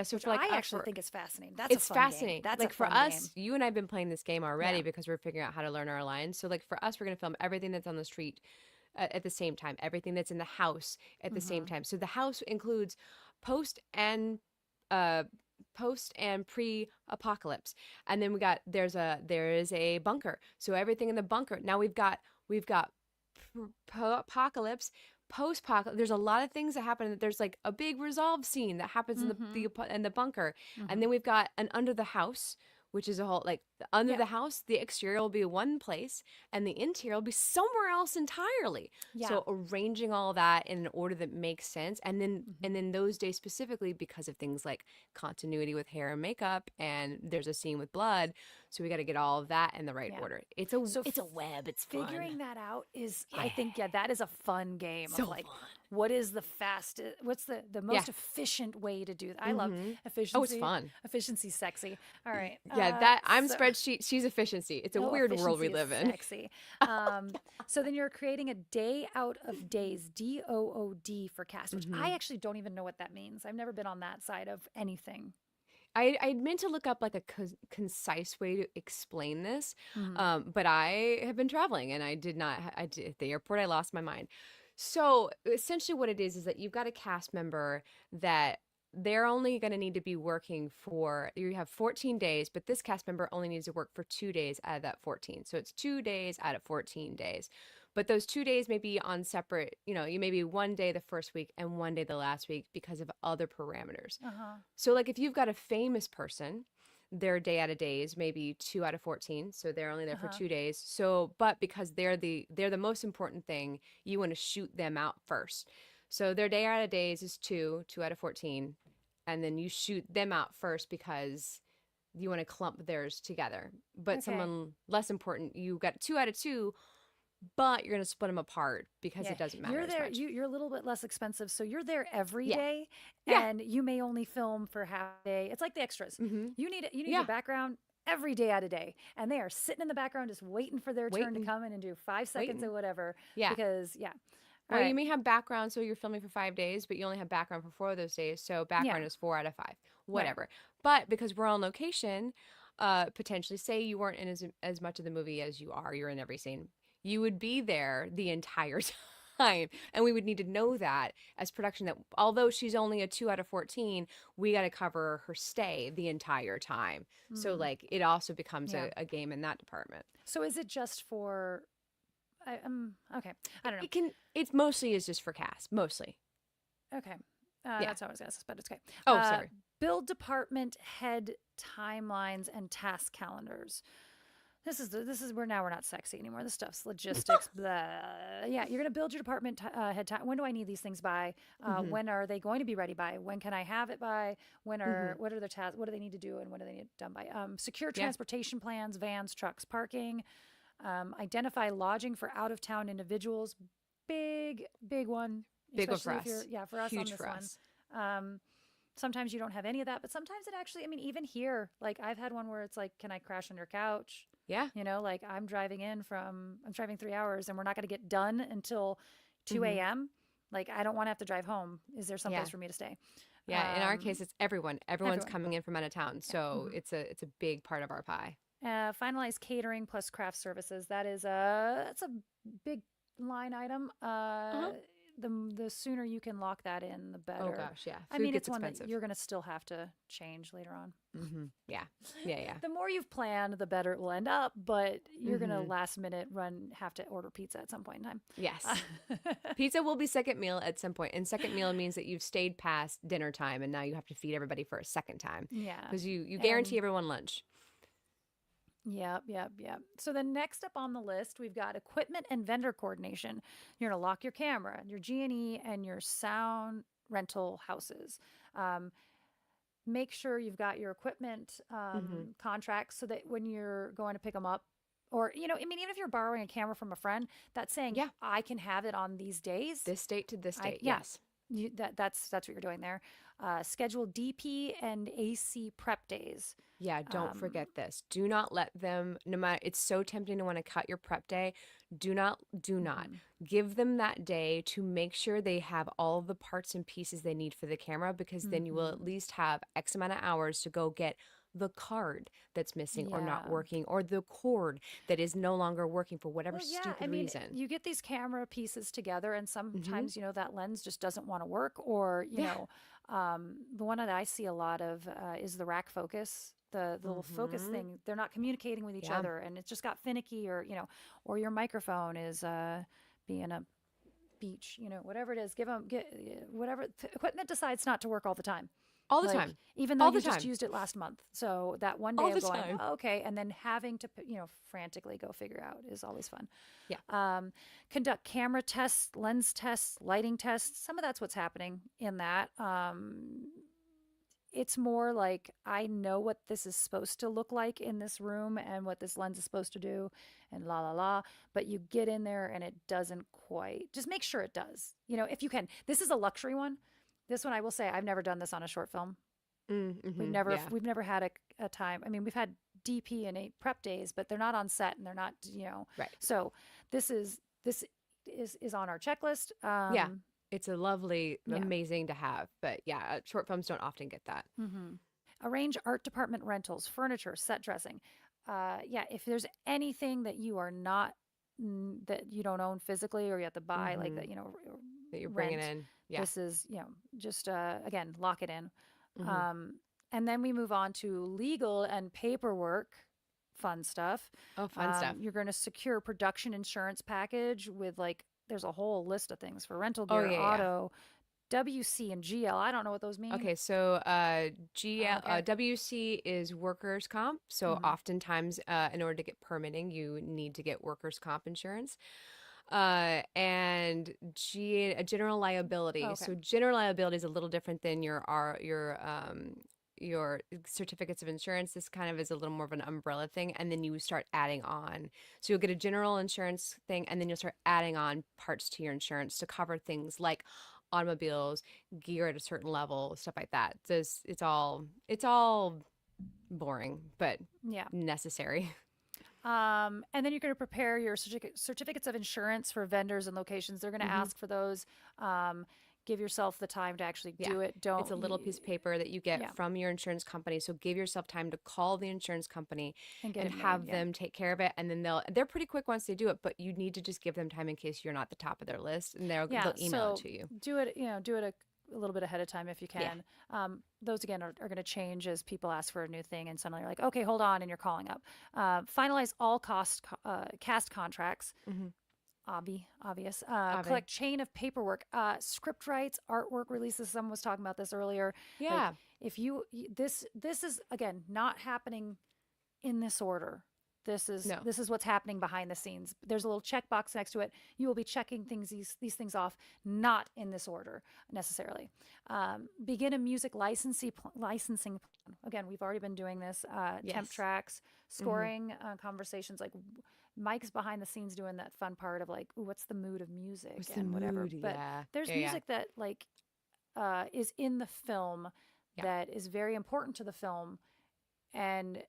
So for like, I actually think it's fascinating. That's it's a fun fascinating. Game. That's like a fun for us, game. you and I've been playing this game already because we're figuring out how to learn our lines. So like for us, we're going to film everything that's on the street at the same time, everything that's in the house at the same time. So the house includes post and pre-apocalypse, and then there is a bunker. So everything in the bunker. Now we've got apocalypse, post-apocalypse. There's a lot of things that happen. There's like a big resolve scene that happens in the bunker, and then we've got an under the house, which is a whole like under the house. The exterior will be one place, and the interior will be somewhere else entirely. Yeah. So arranging all that in an order that makes sense, and then those days specifically because of things like continuity with hair and makeup, and there's a scene with blood. So we got to get all of that in the right order. It's a web. It's fun. Figuring that out is, I think, that is a fun game. So of like, fun. what is the fastest? What's the most efficient way to do that? I love efficiency. Oh, it's fun. Efficiency's sexy. All right. Yeah, I'm spreadsheet. She's efficiency. It's a weird world we live in. Sexy. So then you're creating a day out of days, DOOD for cast, which I actually don't even know what that means. I've never been on that side of anything. I meant to look up like a concise way to explain this, but I have been traveling and I did not. At the airport, I lost my mind. So essentially, what it is that you've got a cast member that they're only going to need to be working for. You have 14 days, but this cast member only needs to work for 2 days out of that 14. So it's 2 days out of 14 days. But those 2 days may be on separate, you may be one day the first week and one day the last week because of other parameters. So like if you've got a famous person, their day out of days may be 2 out of 14. So they're only there for 2 days. So, but because they're the most important thing, you want to shoot them out first. So their day out of days is 2 out of 14. And then you shoot them out first because you want to clump theirs together. But someone less important, you got 2 out of 2, but you're going to split them apart because it doesn't matter. You're there. As much. You're a little bit less expensive, so you're there every day, and you may only film for half a day. It's like the extras. You need your background every day out of day, and they are sitting in the background just waiting for their turn to come in and do 5 seconds or whatever. Yeah, because Or you may have background, so you're filming for 5 days, but you only have background for 4 of those days, so background is 4 out of 5, whatever. Right. But because we're on location, potentially, say you weren't in as much of the movie as you're in every scene. You would be there the entire time. And we would need to know that as production that although she's only a 2 out of 14, we got to cover her stay the entire time. So like it also becomes a game in that department. So is it just for, okay. I don't know. It's mostly is just for cast, mostly. Okay. That's how I was going to suspect. It's okay. Oh, sorry. Build department head timelines and task calendars. This is where now we're not sexy anymore. This stuff's logistics. Blah. Yeah, you're going to build your department head time. When do I need these things by? When are they going to be ready by? When can I have it by? What are their tasks? What do they need to do and when do they need it done by? Secure transportation plans, vans, trucks, parking. Identify lodging for out-of-town individuals. Big one. Big one for us. For us. Huge on this for one. us. Sometimes you don't have any of that, but sometimes it actually, even here, like I've had one where it's like, can I crash on your couch? Yeah. Like I'm driving 3 hours and we're not going to get done until 2 a.m. Like I don't want to have to drive home. Is there some place for me to stay? Yeah. In our case, it's everyone. Everyone's coming in from out of town. So it's a big part of our pie. Finalize catering plus craft services. That's a big line item. the sooner you can lock that in, the better. Oh gosh, yeah. I Food mean, gets it's one that expensive. you're going to still have to change later on. Yeah. Yeah, yeah. The more you've planned, the better it will end up, but you're going to Mhm. last minute have to order pizza at some point in time. Yes. Pizza will be second meal at some point, and second meal means that you've stayed past dinner time and now you have to feed everybody for a second time Yeah. because you guarantee And everyone lunch. yep. So the next up on the list, we've got equipment and vendor coordination. You're going to lock your camera, your G&E, and your sound rental houses. Um, Make sure you've got your equipment Mhm. contracts so that when you're going to pick them up, or, you know, I mean, even if you're borrowing a camera from a friend, that's saying, Yeah. I can have it on these days. This date to this date. Yeah, Yes. that's what you're doing there. Schedule DP and AC prep days. Yeah, don't Um, forget this. Do not let them, no matter, it's so tempting to want to cut your prep day. Do not mhm. give them that day to make sure they have all the parts and pieces they need for the camera, because then you will at Mhm. least have X amount of hours to go get the card that's missing or not Yeah. working, or the cord that is no longer working for whatever Well, yeah. I stupid mean, reason. you get these camera pieces together, and Hmm. sometimes, you know, that lens just doesn't want to work, or, you Yeah. know, the one that I see a lot of is the rack focus. The little focus Hmm. thing, they're not communicating with each Yeah. other, and it's just got finicky, or, you know, or your microphone is being a beach, you know, whatever it is, whatever equipment decides not to work all the time. All the Like, time. even though All you the just time. used it last month. So that one day All of the going, time. "Oh, okay," and then having to, you know, frantically go figure out is always fun. Yeah. Conduct camera tests, lens tests, lighting tests. Some of that's what's happening in that. It's more like, I know what this is supposed to look like in this room and what this lens is supposed to do, and la la la. But you get in there and it doesn't quite. Just make sure it does. You know, if you can. This is a luxury one. This one, I will say, I've never done this on a short film. Mm-hmm. Yeah. We've never had a time. I mean, we've had DP and 8 prep days, but they're not on set, and they're not, you know. Right. So this is on our checklist. Yeah. It's a lovely, Yeah. amazing to have. But yeah, short films don't often get that. Mm-hmm. Arrange art department rentals, furniture, set dressing. Yeah, if there's anything that you are not that you don't own physically, or you have to buy, like Hmm. that, you know, That you're bringing rent. in. Yeah. This is, you know, just again, lock it in. Hmm. Um, and then we move on to legal and paperwork, fun stuff. Oh, fun stuff. You're going to secure production insurance package with, like, there's a whole list of things for rental Oh, gear, yeah, yeah. auto, WC, and GL. I don't know what those mean. Okay, so Okay. WC is workers' comp. So Hmm. oftentimes, in order to get permitting, you need to get workers' comp insurance. And a general liability. Okay. So general liability is a little different than your certificates of insurance. This kind of is a little more of an umbrella thing, and then you start adding on. So you'll get a general insurance thing, and then you'll start adding on parts to your insurance to cover things like automobiles, gear at a certain level, stuff like that. It's all boring, but Yeah. necessary. And then you're going to prepare your certificates of insurance for vendors and locations. They're going to Hmm. ask for those. Give yourself the time to actually Yeah. do it. It's a little piece of paper that you get Yeah, from your insurance company. So give yourself time to call the insurance company and get and it made. have Yeah. them take care of it. And then they're pretty quick once they do it, but you need to just give them time in case you're not the top of their list, and Yeah. they'll email it So to you. do it, do it a little bit ahead of time if you Yeah. can. Those, again, are going to change as people ask for a new thing, and suddenly you're like, okay, hold on, and you're calling up. Finalize all cast contracts. Hmm. Obvious. Ave. Collect chain of paperwork, script rights, artwork releases. Someone was talking about this earlier. Like, Yeah. if this is, again, not happening in this order. This No. is what's happening behind the scenes. There's a little checkbox next to it. You will be checking these things off, not in this order necessarily. Begin a music licensing plan. Again, we've already been doing this. Temp Yes. tracks, Hmm. scoring, conversations. Like, Mike's behind the scenes doing that fun part of, like, ooh, what's the mood of music What's the and whatever. mood? But Yeah. there's Yeah. Yeah. music that, like, is in the film Yeah. that is very important to the film, and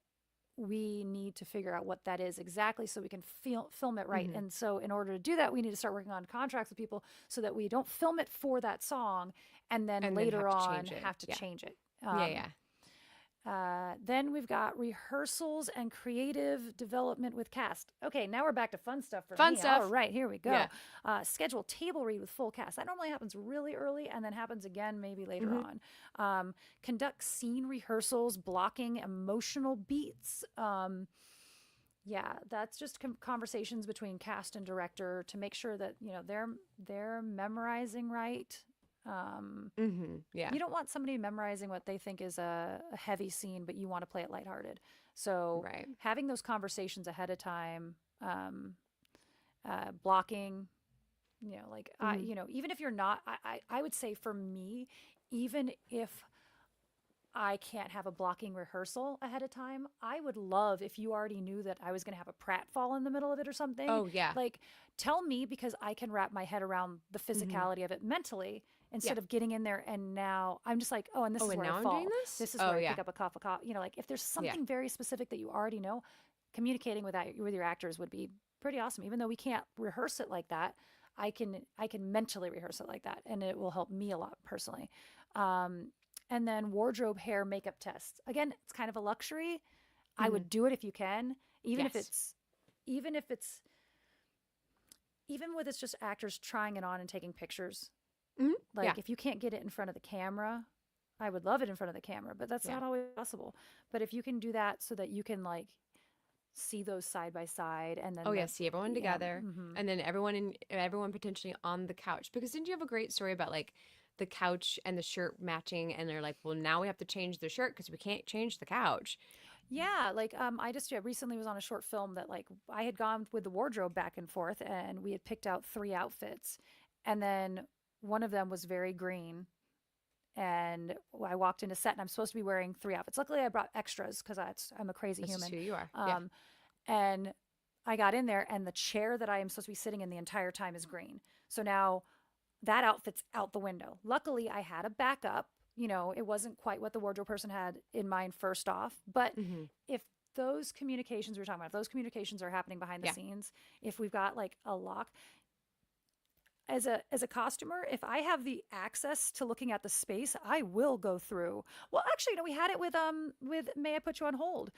we need to figure out what that is exactly so we can film it right. Hmm. And so in order to do that, we need to start working on contracts with people so that we don't film it for that song and then And then later have to on change it. have to Yeah. change it. Yeah. Yeah. Then we've got rehearsals and creative development with cast. Okay, now we're back to fun stuff for Fun me. stuff. All right, here we go. Yeah. Schedule table read with full cast. That normally happens really early and then happens again maybe later Mm-hmm. on. Conduct scene rehearsals, blocking emotional beats. Yeah, that's just conversations between cast and director to make sure that they're memorizing right. Yeah. You don't want somebody memorizing what they think is a heavy scene, but you want to play it lighthearted. So Right. having those conversations ahead of time, blocking, even if you're not, I would say for me, even if I can't have a blocking rehearsal ahead of time, I would love if you already knew that I was going to have a pratfall in the middle of it or something. Oh, yeah. Like, tell me because I can wrap my head around the physicality of it mentally instead Yeah. of getting in there and now I'm just like, oh, and this is And where I now I'm fall. doing this? This is Oh, where I yeah. pick up a cough. Like if there's Yeah. something very specific that you already know, communicating with your actors would be pretty awesome. Even though we can't rehearse it like that, I can mentally rehearse it like that, and it will help me a lot personally. And then wardrobe, hair, makeup tests. Again, it's kind of a luxury. I would do it if you can, even if Yes. even with it's just actors trying it on and taking pictures. Mhm. Like Yeah. if you can't get it in front of the camera, I would love it in front of the camera, but that's Yeah. not always possible. But if you can do that so that you can like see those side by side and then Oh, yeah. See everyone together, mhm. and then everyone potentially on the couch. Because didn't you have a great story about like the couch and the shirt matching, and they're like, well, now we have to change the shirt because we can't change the couch. Yeah, like I just recently was on a short film that like I had gone with the wardrobe back and forth and we had picked out 3 outfits and then one of them was very green and I walked into set and I'm supposed to be wearing 3 outfits. Luckily I brought extras because I'm a crazy That's just human. who you are. Yeah. And I got in there and the chair that I am supposed to be sitting in the entire time is green. So now that outfit's out the window. Luckily I had a backup. It wasn't quite what the wardrobe person had in mind first off, but Mm-hmm. if those communications we were talking about, if those communications are happening behind the Yeah. scenes, if we've got like a lock, as a costumer, if I have the access to looking at the space, I will go through. Well, actually, we had it with May I Put You on Hold.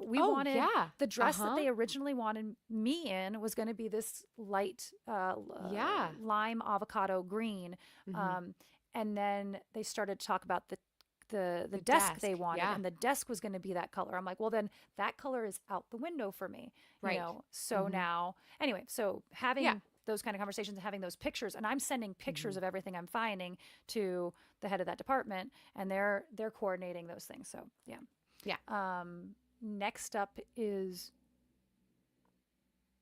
We Oh, wanted yeah. the dress that Uh-huh. they originally wanted me in was going to be this light Yeah. lime avocado green, Mm-hmm. and then they started to talk about the The desk they desk. wanted, Yeah. and the desk was going to be that color. I'm like, well, then that color is out the window for me, Right. So Mhm. now, anyway, so having Yeah. those kind of conversations and having those pictures, and I'm sending pictures Mhm. of everything I'm finding to the head of that department, and they're coordinating those things. So yeah. Yeah. Next up is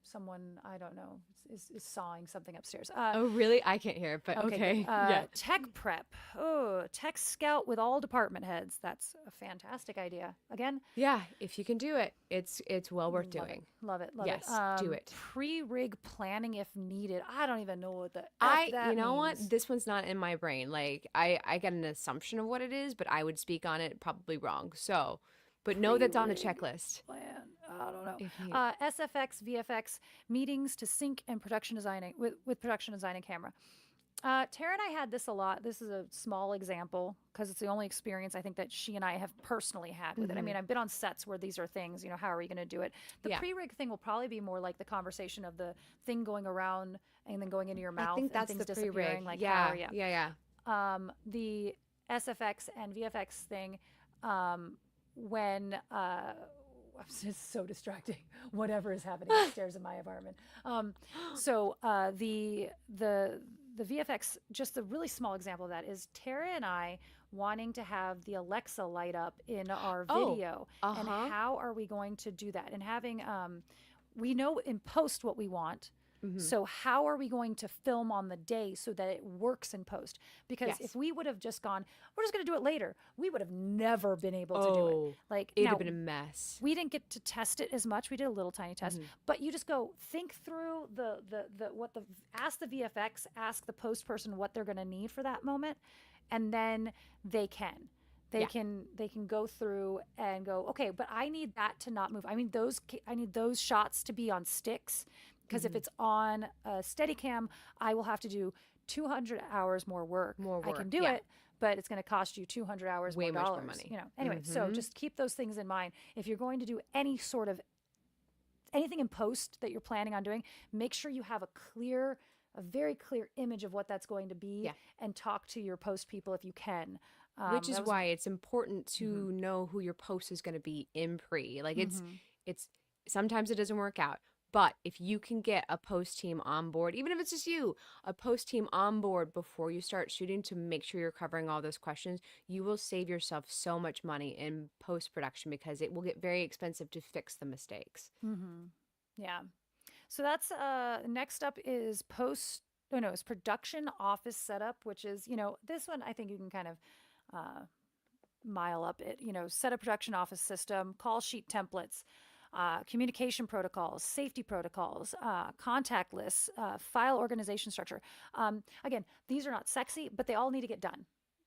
someone I don't know is sawing something upstairs. Oh, really? I can't hear it, but okay. Good. Yeah. Tech prep. Oh, tech scout with all department heads. That's a fantastic idea. Again, Yeah. If you can do it, it's well worth love doing. Love it. Love Yes, it. do it. Pre-rig planning if needed. I don't even know what the You know means. what? This one's not in my brain. Like I get an assumption of what it is, but I would speak on it probably wrong. So, but know that's on the Pre-rig checklist. plan. I don't know. If you- SFX, VFX meetings to sync and production designing with production design and camera. Tara and I had this a lot. This is a small example because it's the only experience I think that she and I have personally had with it. I mean, I've been on sets where these are things, how are we going to do it? The Yeah. pre-rig thing will probably be more like the conversation of the thing going around and then going into your mouth I think that's and the things pre-rig. disappearing. Like, Yeah. how are you? Yeah. The SFX and VFX thing, when it's just so distracting. Whatever is happening upstairs in my apartment. The VFX, just a really small example of that is Tara and I wanting to have the Alexa light up in our Oh, video, and how are we going to do that? And having we know in post what we want. So how are we going to film on the day so that it works in post? Because Yes. if we would have just gone, we're just going to do it later, we would have never been able to do Oh, it. Like it'd now, have been a mess. we didn't get to test it as much. We did a little tiny test, but you just go think through ask the VFX, ask the post person what they're going to need for that moment, and then they can. They can go through and go, okay, but I need that to not move. I need those shots to be on sticks because if it's on a Steadicam, I will have to do 200 hours more work. More I can work, do yeah. it, but it's going to cost you 200 hours Way more much more dollars, money. you know. Anyway, so just keep those things in mind. If you're going to do any sort of anything in post that you're planning on doing, make sure you have a very clear image of what that's going to be, Yeah. and talk to your post people if you can. Which is That was why it's important to know who your post is going to be in pre. Like it's sometimes it doesn't work out, but if you can get a post team on board, even if it's just you, a post team on board before you start shooting to make sure you're covering all those questions, you will save yourself so much money in post production because it will get very expensive to fix the mistakes. yeah. So that's next up is post. Oh no, it's production office setup, which is, you know, this one I think you can kind of mile up it. You know, set a production office system, call sheet templates, communication protocols, safety protocols, contact lists, file organization structure. Again, these are not sexy, but they all need to get done.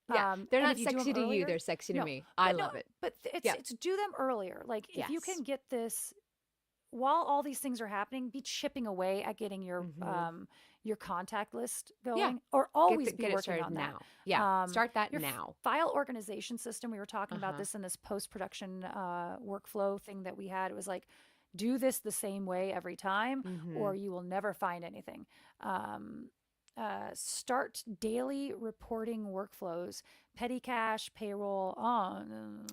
Yeah, they're and not if you do sexy them to you, earlier, they're sexy to no, me. I but no, love it. but it's Yeah. it's do them earlier. Like if you Yes. can get this while all these things are happening, be chipping away at getting your contact list Yeah. going, or always be Get it working started on that. now. Yeah. Start that Your now. file organization system. We were talking about Uh-huh. this in this post-production workflow thing that we had. It was like, do this the same way every time, or you will never find anything. Start daily reporting workflows, petty cash, payroll.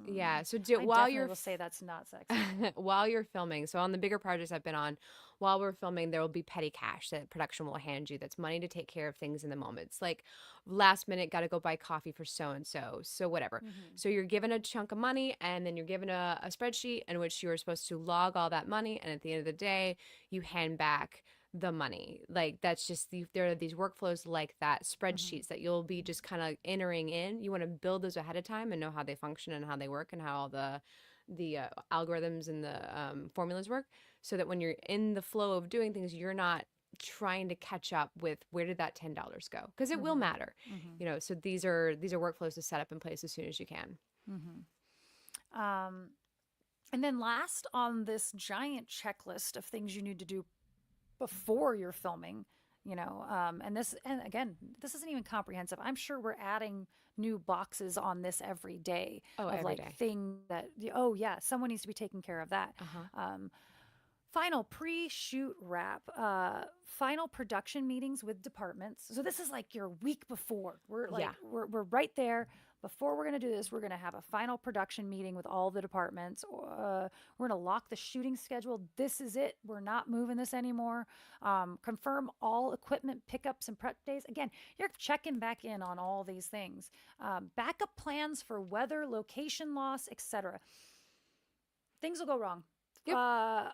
Yeah. So I while definitely you're will say that's not sexy. while you're filming, so on the bigger projects I've been on, while we're filming, there will be petty cash that production will hand you. That's money to take care of things in the moment. It's like last minute, got to go buy coffee for so and so. So whatever. So you're given a chunk of money, and then you're given a spreadsheet in which you are supposed to log all that money. And at the end of the day, you hand back the money. Like that's just there are these workflows like that, spreadsheets that you'll be just kind of entering in. You want to build those ahead of time and know how they function and how they work and how all the algorithms and the formulas work, so that when you're in the flow of doing things, you're not trying to catch up with where did that $10 go, because it will matter. You know, so these are workflows to set up in place as soon as you can. And then last on this giant checklist of things you need to do before you're filming, you know, and again, this isn't even comprehensive. I'm sure we're adding new boxes on this every day of every like day. things that, oh yeah, someone needs to be taking care of that. Final pre-shoot wrap, final production meetings with departments. So this is like your week before. We're like, we're right there. Before we're going to do this, we're going to have a final production meeting with all the departments. We're going to lock the shooting schedule. This is it. We're not moving this anymore. Confirm all equipment pickups and prep days. Again, you're checking back in on all these things. Backup plans for weather, location loss, etc. Things will go wrong. Yep.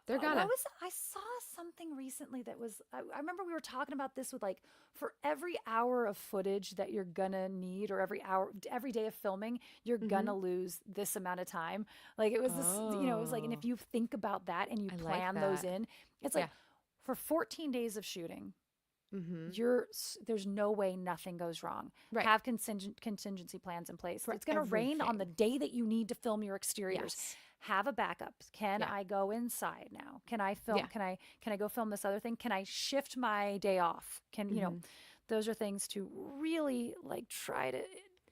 They're gonna. I saw something recently that was, I remember we were talking about this with like, for every hour of footage that you're gonna need, or every day of filming, you're gonna lose this amount of time. Like it was this, you know, it was like, and if you think about that and you plan those in, it's like for 14 days of shooting, there's no way nothing goes wrong. Right. Have contingency plans in place. It's going to rain on the day that you need to film your exteriors. Yes. Have a backup. Can I go inside now? Can I film? Can I go film this other thing? Can I shift my day off? You know, those are things to really like try to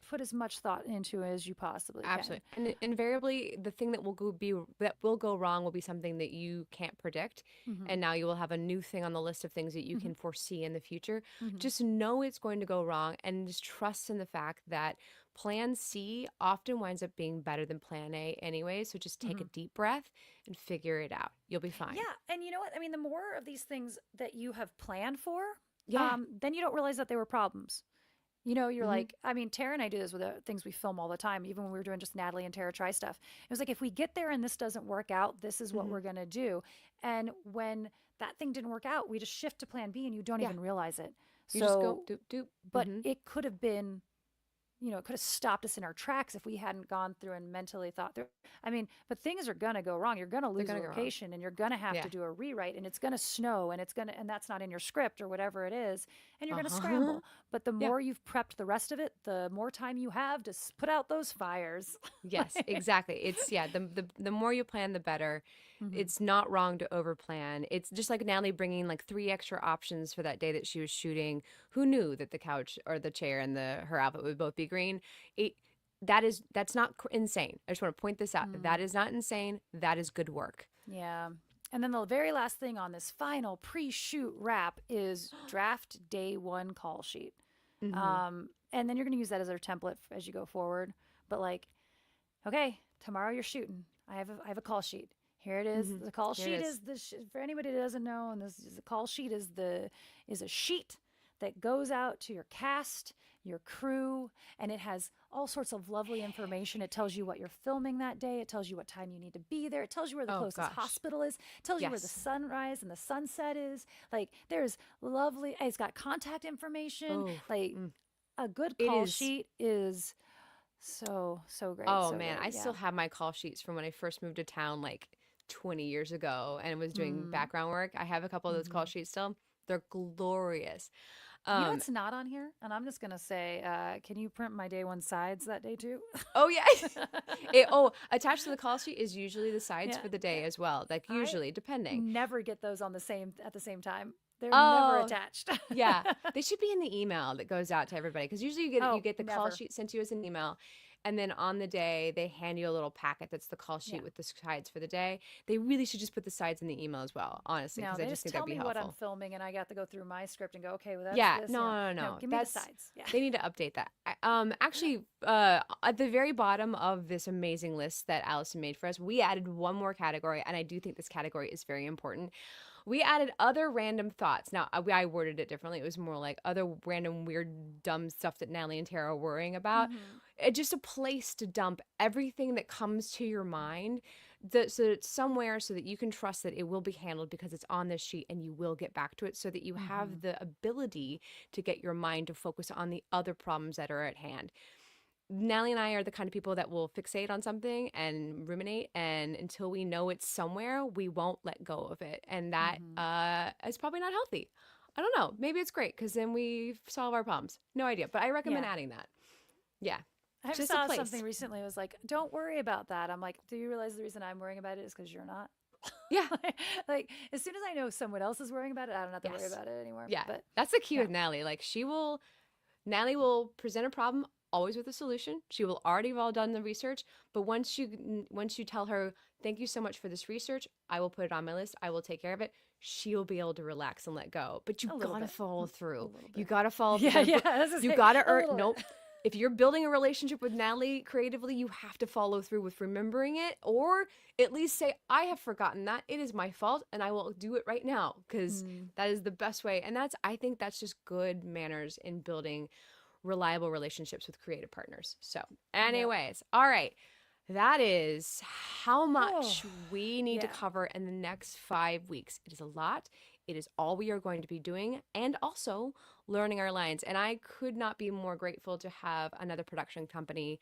put as much thought into as you possibly can. Absolutely. And invariably, the thing that will go wrong will be something that you can't predict. And now you will have a new thing on the list of things that you can foresee in the future. Just know it's going to go wrong, and just trust in the fact that plan C often winds up being better than plan A anyway. So just take a deep breath and figure it out. You'll be fine. Yeah. And you know what? I mean, the more of these things that you have planned for, Yeah. then you don't realize that they were problems. You know, you're like, I mean, Tara and I do this with the things we film all the time, even when we were doing just Natalie and Tara try stuff. It was like, if we get there and this doesn't work out, this is what we're going to do. And when that thing didn't work out, we just shift to plan B and you don't even realize it. You just go doop, doop. But it could have been, you know, it could have stopped us in our tracks if we hadn't gone through and mentally thought through. I mean, but things are going to go wrong. You're going to lose a location and you're going to have to do a rewrite, and it's going to snow, and and that's not in your script or whatever it is. and you're going to Uh-huh. scramble. But the Yeah. more you've prepped the rest of it, the more time you have to put out those fires. Yes, exactly. It's yeah, the more you plan, the better. Hmm. It's not wrong to overplan. It's just like Natalie bringing like three extra options for that day that she was shooting. Who knew that the couch or the chair and the her outfit would both be green? It that's not insane. I just want to point this out. That Mm, is not insane. That is good work. yeah. And then the very last thing on this final pre-shoot wrap is draft day one call sheet. Hmm. And then you're going to use that as a template as you go forward. But like, okay, tomorrow you're shooting. I have a call sheet. Here it is. Hmm. The call Here it sheet is. is for anybody that doesn't know. And this is the call sheet is a sheet that goes out to your cast, your crew, and it has all sorts of lovely information. It tells you what you're filming that day. It tells you what time you need to be there. It tells you where the Oh closest gosh. hospital is. It tells you where the Yes. sunrise and the sunset is. Like there's lovely. It's got contact information. Oh. Like Mm. a good It call is. sheet is so great. Oh So man, great. I Yeah. still have my call sheets from when I first moved to town like 20 years ago and was doing Mm, background work. I have a couple of those call hmm. sheets still. They're glorious. You know Um, what's not on here? And I'm just gonna say, can you print my day one sides that day too? oh yeah. Attached to the call sheet is usually the sides Yeah, for the yeah. day as well. Like I usually, depending. never get those on the same at the same time. They're never Oh, attached. yeah. They should be in the email that goes out to everybody because usually you Oh, get the call never. sheet sent to you as an email. And then on the day, they hand you a little packet that's the call Yeah. sheet with the sides for the day. They really should just put the sides in the email as well, honestly, No, because I they just just think that'd tell be me what I'm helpful. filming, and I got to go through my script and go, okay, well that's Yeah, this. no, no, No, no. give me the That's sides. Yeah. they need to update that. Actually, at the very bottom of this amazing list that Allison made for us, we added one more category, and I do think this category is very important. We added other random thoughts. Now, I worded it differently. It was more like other random, weird, dumb stuff that Natalie and Tara are worrying about. Hmm. Just a place to dump everything that comes to your mind. So it's somewhere so that you can trust that it will be handled because it's on this sheet and you will get back to it so that you Hmm. have the ability to get your mind to focus on the other problems that are at hand. Natalie and I are the kind of people that will fixate on something and ruminate, and until we know it's somewhere, we won't let go of it. And that Hmm. is probably not healthy. I don't know. Maybe it's great because then we solve our problems. No idea. But I recommend Yeah. adding that. Yeah. I Just a saw something place. recently. It was like, don't worry about that. I'm like, do you realize the reason I'm worrying about it is because you're not? Yeah. Like, as soon as I know someone else is worrying about it, I don't have to worry Yes. about it anymore. Yeah. But That's the key yeah. with Natalie. Like Natalie will present a problem always with a solution. She will already have all done the research, but once you tell her, "Thank you so much for this research. I will put it on my list. I will take care of it." She'll be able to relax and let go. But you A little got to bit. follow A through. little You bit. got to follow Yeah, yeah. you got to A earn little bit. nope. If you're building a relationship with Natalie creatively, you have to follow through with remembering it or at least say, "I have forgotten that. It is my fault and I will do it right now," because Mm, that is the best way. And I think that's just good manners in building reliable relationships with creative partners. So, yep. anyways, all right. That is how Oh, much we need to yeah. cover in the next 5 weeks. It is a lot. It is all we are going to be doing and also learning our lines. And I could not be more grateful to have another production company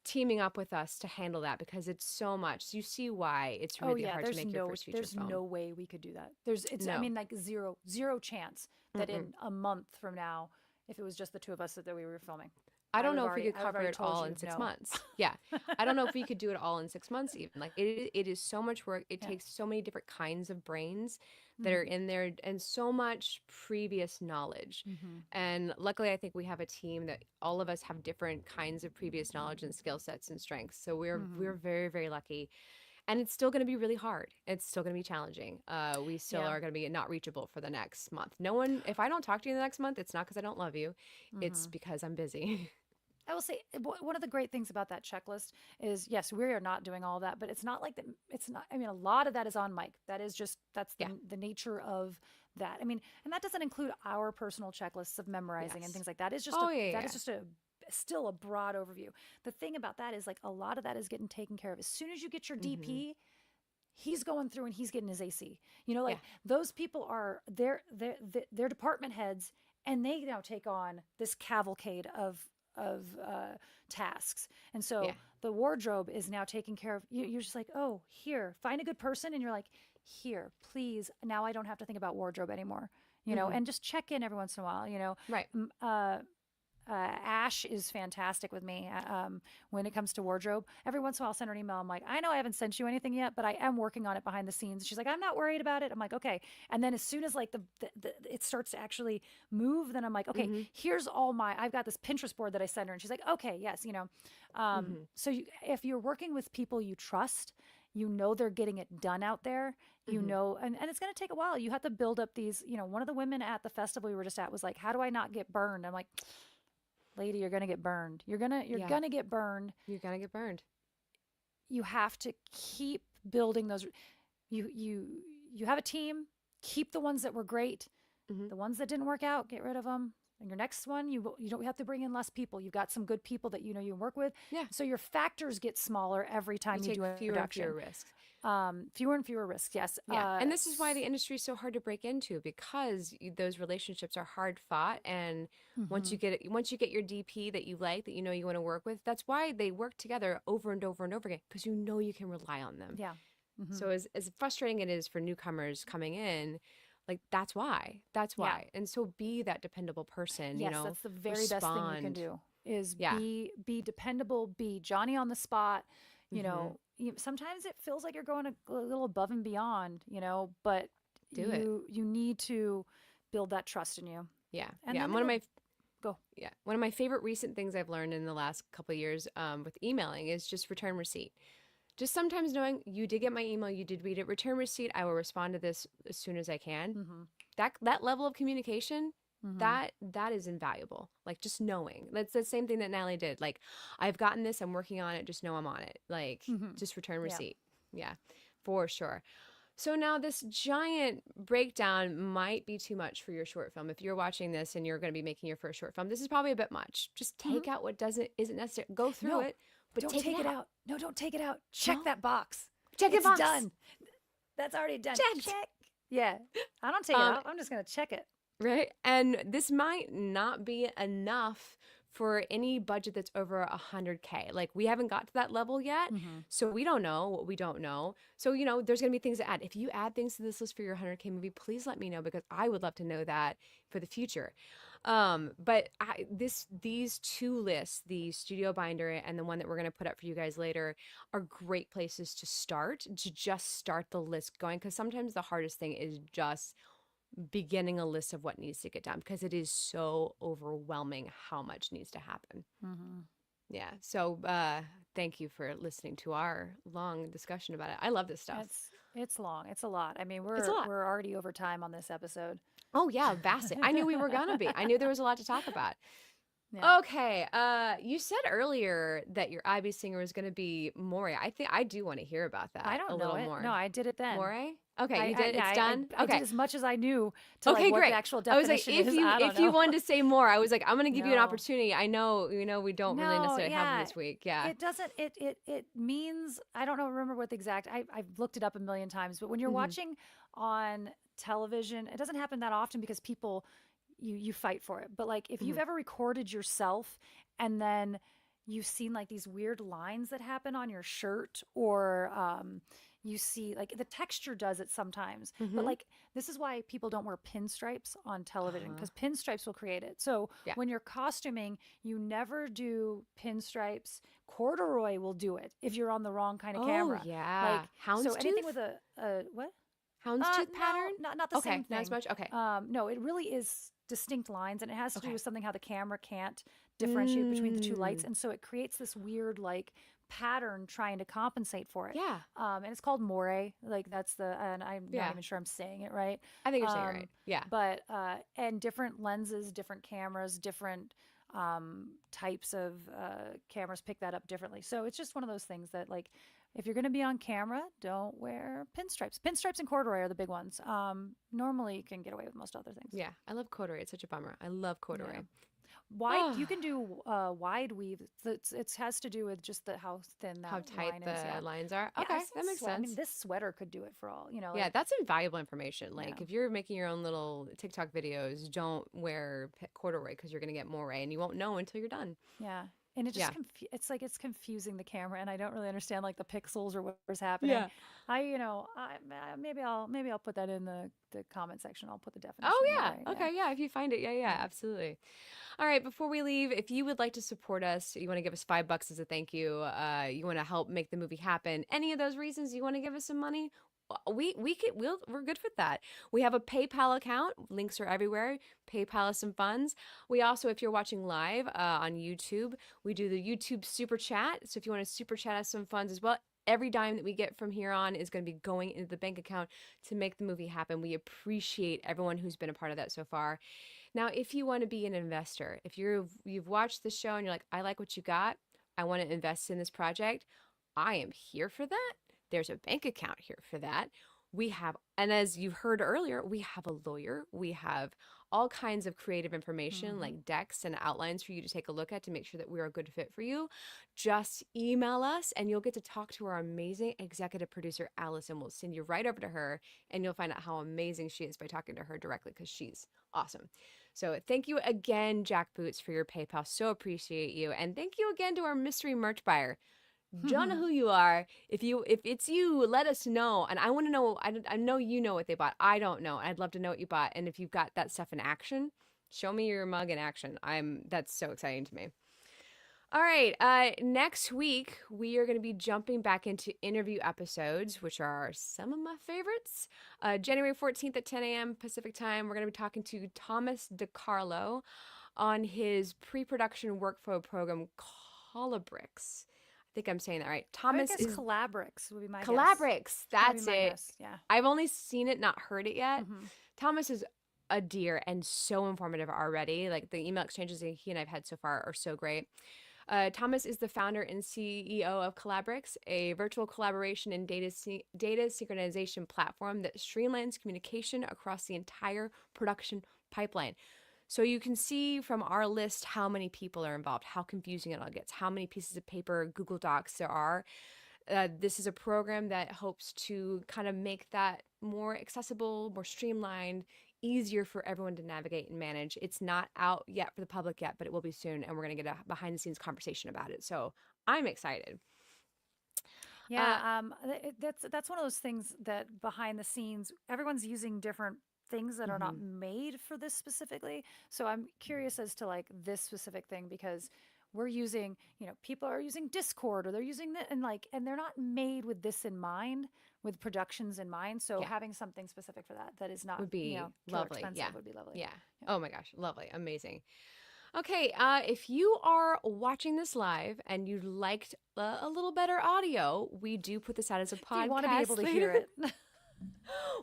teaming up with us to handle that because it's so much. So you see why it's Oh really yeah. hard to make your first feature There's film. no way we could do that. I No. mean, like zero chance that Mm-mm. in a month from now, if it was just the two of us that we were filming, I don't know if we could I would have cover already it told all you in six no. months. Yeah. I don't know if we could do it all in 6 months even. Like it is so much work. It Yeah. takes so many different kinds of brains that are Hmm. in there and so much previous knowledge. Hmm. And luckily I think we have a team that all of us have different kinds of previous knowledge and skill sets and strengths. So we're Hmm. very, very lucky. And it's still going to be really hard. It's still going to be challenging. We still Yeah. are going to be not reachable for the next month. No one, if I don't talk to you the next month, it's not because I don't love you. It's Hmm. because I'm busy. I will say one of the great things about that checklist is yes, we are not doing all that, but it's not like that. It's not. I mean, a lot of that is on Mike. That is just that's Yeah. the nature of that. I mean, and that doesn't include our personal checklists of memorizing and Yes. things like that. It's just Oh, yeah, that yeah. is just a still a broad overview. The thing about that is like a lot of that is getting taken care of as soon as you get your Mhm. DP. He's going through and he's getting his AC. You know, Yeah. like those people are they're department heads, and they now take on this cavalcade of tasks. And Yeah. so the wardrobe is now taken care of. You're just like, oh, here, find a good person, and you're like, here, please. Now I don't have to think about wardrobe anymore. and just check in every once in a while. Right. Ash is fantastic with me when it comes to wardrobe. Every once in a while, I'll send her an email. I'm like, I know I haven't sent you anything yet, but I am working on it behind the scenes. She's like, I'm not worried about it. I'm like, okay. And then as soon as like it starts to actually move, then I'm like, okay, here's I've got this Pinterest board that I send her, and she's like, okay, yes, So if you're working with people you trust, they're getting it done out there, and it's going to take a while. You have to build up these, one of the women at the festival we were just at was like, how do I not get burned? I'm like, lady, you're going to get burned. You're going to get burned. You're going to get burned. You have to keep building those. You have a team, keep the ones that were great. The ones that didn't work out, get rid of them. And your next one, you don't have to bring in less people. You've got some good people that you work with. Yeah. So your factors get smaller every time you do a fewer production. And fewer risks. Fewer and fewer risks, yes. Yeah. And this is why the industry is so hard to break into, because those relationships are hard fought. And once you get your DP that you like, that you want to work with, that's why they work together over and over and over again, because you can rely on them. Yeah. So as frustrating it is for newcomers coming in, like that's why. Yeah. And so be that dependable person. Yes, that's the very best thing you can do. Is be dependable, be Johnny on the spot. Sometimes it feels like you're going a little above and beyond, but you need to build that trust in you. Yeah. And one of my favorite recent things I've learned in the last couple of years with emailing is just return receipt. Just sometimes knowing you did get my email, you did read it, return receipt, I will respond to this as soon as I can. That level of communication, that is invaluable. Like just knowing. That's the same thing that Natalie did. Like, I've gotten this, I'm working on it, just know I'm on it. Like, just return receipt. Yeah, for sure. So now this giant breakdown might be too much for your short film. If you're watching this and you're going to be making your first short film, this is probably a bit much. Just take out what isn't necessary. Go through it. But don't take it out. No, don't take it out. Check that box. Check the box. It's done. That's already done. Check. Yeah. I don't take it out. I'm just going to check it. Right. And this might not be enough for any budget that's over $100K. Like, we haven't got to that level yet. So we don't know what we don't know. So, there's going to be things to add. If you add things to this list for your $100K movie, please let me know, because I would love to know that for the future. But these two lists, the studio binder and the one that we're going to put up for you guys later, are great places to just start the list going. Because sometimes the hardest thing is just beginning a list of what needs to get done, because it is so overwhelming how much needs to happen. Yeah. So thank you for listening to our long discussion about it. I love this stuff. It's long. It's a lot. I mean, we're already over time on this episode. Oh yeah, vastly. I knew we were gonna be. I knew there was a lot to talk about. Yeah. Okay. You said earlier that your Ivy singer was going to be Moray. I think I do want to hear about that. I don't know little it. more. No, I did it then. Moray? Okay, you did. It's done. I did as much as I knew to what great. the actual definition is. If you wanted to say more, I was like, I'm going to give you an opportunity. I know, we don't really necessarily have them this week. Yeah. It doesn't. It means, I don't know. Remember what the exact. I've looked it up a million times. But when you're watching on television, it doesn't happen that often because people. You fight for it. But like if you've ever recorded yourself and then you've seen like these weird lines that happen on your shirt, or you see like the texture does it sometimes. But like this is why people don't wear pinstripes on television, because pinstripes will create it. So when you're costuming, you never do pinstripes. Corduroy will do it if you're on the wrong kind of camera. Yeah. Like houndstooth? So anything with a what? Houndstooth pattern? No, not the same thing. Not as much? Okay. No, it really is distinct lines, and it has to do with something how the camera can't differentiate between the two lights, and so it creates this weird like pattern trying to compensate for it. Yeah. And it's called moire. Like that's and I'm not even sure I'm saying it right. I think you're saying it right. Yeah. But and different lenses, different cameras, different types of cameras pick that up differently. So it's just one of those things that like, if you're going to be on camera, don't wear pinstripes. Pinstripes and corduroy are the big ones. Normally, you can get away with most other things. Yeah, I love corduroy. It's such a bummer. I love corduroy. Yeah. Wide, you can do wide weave. It has to do with just how thin that how tight line the is, lines are. Okay, that makes sense. I mean, this sweater could do it for all, Yeah, like, that's invaluable information. Like if you're making your own little TikTok videos, don't wear corduroy because you're going to get moire and you won't know until you're done. Yeah. and it just Yeah. it's like it's confusing the camera, and I don't really understand like the pixels or whatever's happening. Yeah. Maybe I'll put that in the comment section. I'll put the Oh definition in there, right? yeah. Yeah. Okay. Yeah. If you find it. Yeah. Yeah. Yeah. Absolutely. All right. Before we leave, if you would like to support us, you want to give us $5 as a thank you. You want to help make the movie happen. Any of those reasons, you want to give us some money. We're good with that. We have a PayPal account. Links are everywhere. PayPal us some funds. We also, if you're watching live on YouTube, we do the YouTube super chat. So if you want to super chat us some funds as well, every dime that we get from here on is going to be going into the bank account to make the movie happen. We appreciate everyone who's been a part of that so far. Now, if you want to be an investor, if you've watched the show and you're like, I like what you got, I want to invest in this project, I am here for that. There's a bank account here for that. We have, and as you heard earlier, we have a lawyer. We have all kinds of creative information Mm-hmm. like decks and outlines for you to take a look at to make sure that we're a good fit for you. Just email us and you'll get to talk to our amazing executive producer, Allison. We'll send you right over to her and you'll find out how amazing she is by talking to her directly because she's awesome. So thank you again, Jack Boots, for your PayPal. So appreciate you. And thank you again to our mystery merch buyer. Don't know who you are. If it's you, let us know. And I want to know. I know you know what they bought. I don't know. I'd love to know what you bought. And if you've got that stuff in action, show me your mug in action. That's so exciting to me. All right. Next week we are going to be jumping back into interview episodes, which are some of my favorites. January 14th at 10 a.m. Pacific time, we're going to be talking to Thomas DiCarlo on his pre-production workflow program, Colabrix. I think I'm saying that right. I would Thomas guess is Collabrix would be my guess. Colabrix. That would be That's my it. guess. Yeah. I've only seen it, not heard it yet. Mm-hmm. Thomas is a dear and so informative already. Like the email exchanges that he and I've had so far are so great. Thomas is the founder and CEO of Collabrix, a virtual collaboration and data synchronization platform that streamlines communication across the entire production pipeline. So you can see from our list how many people are involved, how confusing it all gets, how many pieces of paper, Google Docs there are. This is a program that hopes to kind of make that more accessible, more streamlined, easier for everyone to navigate and manage. It's not out yet for the public yet, but it will be soon, and we're going to get a behind the scenes conversation about it. So I'm excited. Yeah, that's one of those things that behind the scenes, everyone's using different things that are not Mhm. made for this specifically. So I'm curious as to like this specific thing because we're using, people are using Discord or they're using that and they're not made with this in mind, with productions in mind. So Yeah, having something specific for that is not, would be killer lovely. Yeah, expensive would be lovely. yeah. Yeah. Oh my gosh, lovely, amazing. Okay, if you are watching this live and you liked a little better audio, we do put this out as a If you want to be able podcast to hear later. it.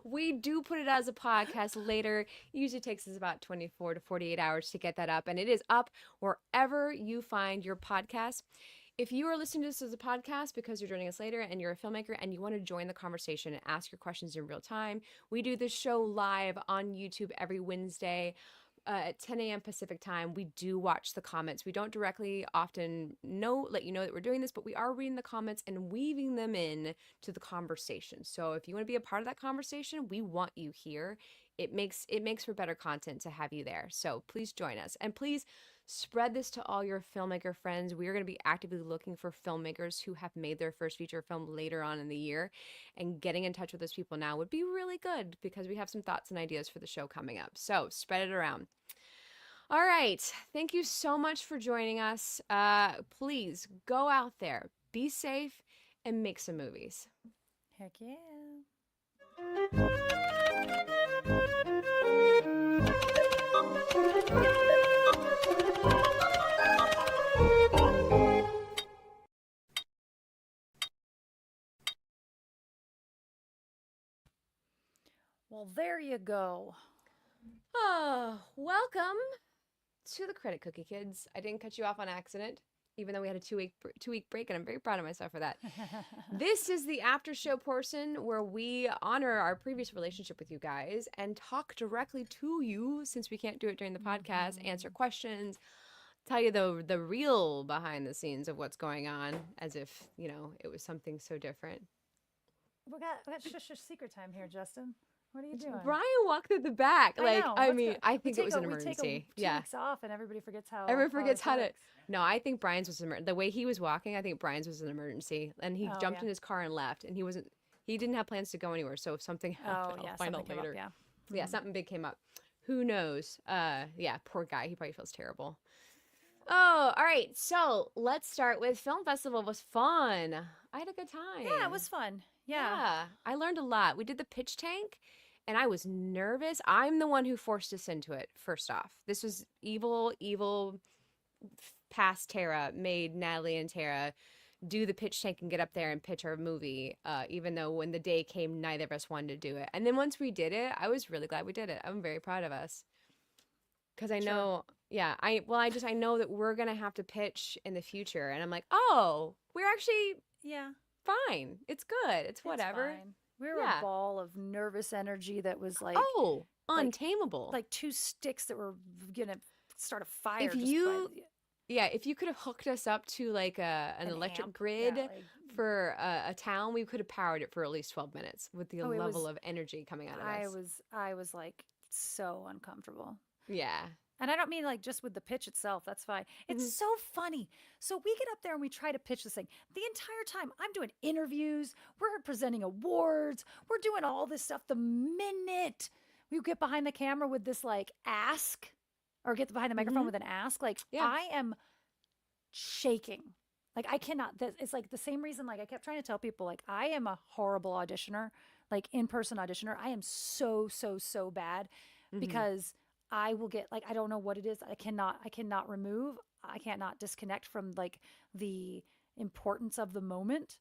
We do put it as a podcast later. It usually takes us about 24 to 48 hours to get that up, and it is up wherever you find your podcast. If you are listening to this as a podcast because you're joining us later and you're a filmmaker and you want to join the conversation and ask your questions in real time, we do this show live on YouTube every Wednesday at 10 a.m. Pacific time. We do watch the comments. We don't directly often let you know that we're doing this, but we are reading the comments and weaving them in to the conversation. So if you want to be a part of that conversation, we want you here. It makes for better content to have you there. So please join us and please spread this to all your filmmaker friends. We are going to be actively looking for filmmakers who have made their first feature film later on in the year, and getting in touch with those people now would be really good because we have some thoughts and ideas for the show coming up. So spread it around. All right. Thank you so much for joining us. Please go out there, be safe, and make some movies. Heck yeah. Well, there you go. Oh, welcome to the Credit Cookie Kids. I didn't cut you off on accident, even though we had a two-week break, and I'm very proud of myself for that. This is the after show portion where we honor our previous relationship with you guys and talk directly to you, since we can't do it during the podcast, answer questions, tell you the real behind the scenes of what's going on, as if, it was something so different. We got shush secret time here, Justin. What are you doing? Brian walked through the back. Like, know. I What's mean, good? I think it was an We take emergency. two Yeah. weeks off, and everybody forgets Everyone how forgets this how to. works. No, I think Brian's was the way he was walking. I think Brian's was an emergency, and he Oh, jumped yeah. in his car and left. And he didn't have plans to go anywhere. So if something happened, Oh, yeah. I'll find Something out came up. later. Yeah. Yeah, something big came up. Who knows? Yeah, poor guy. He probably feels terrible. Oh, all right. So let's start with film festival. Was fun. I had a good time. Yeah, it was fun. Yeah. Yeah, I learned a lot. We did the pitch tank, and I was nervous. I'm the one who forced us into it. First off, this was evil past Tara made Natalie and Tara do the pitch tank and get up there and pitch our movie, even though when the day came, neither of us wanted to do it. And then once we did it, I was really glad we did it. I'm very proud of us. Because I know, yeah, I know that we're going to have to pitch in the future. And I'm like, oh, we're actually Yeah. fine. It's good. It's whatever. It's fine. We were Yeah. a ball of nervous energy that was like, Oh, like- untamable. like two sticks that were gonna start a fire. If yeah, if you could have hooked us up to like an electric amp. grid Yeah, like, for a town, we could have powered it for at least 12 minutes with the Oh, it level was- of energy coming out of us. I was like so uncomfortable. Yeah. And I don't mean like just with the pitch itself. That's fine. It's Mhm. so funny. So we get up there and we try to pitch this thing. The entire time I'm doing interviews, we're presenting awards, we're doing all this stuff. The minute we get behind the camera with this like ask or get behind the microphone Mhm. with an ask, like Yeah. I am shaking. Like I cannot, it's like the same reason, like I kept trying to tell people, like I am a horrible auditioner, like in-person auditioner. I am so bad Mhm. because I will get like I don't know what it is. I cannot remove. I cannot disconnect from like the importance of the moment.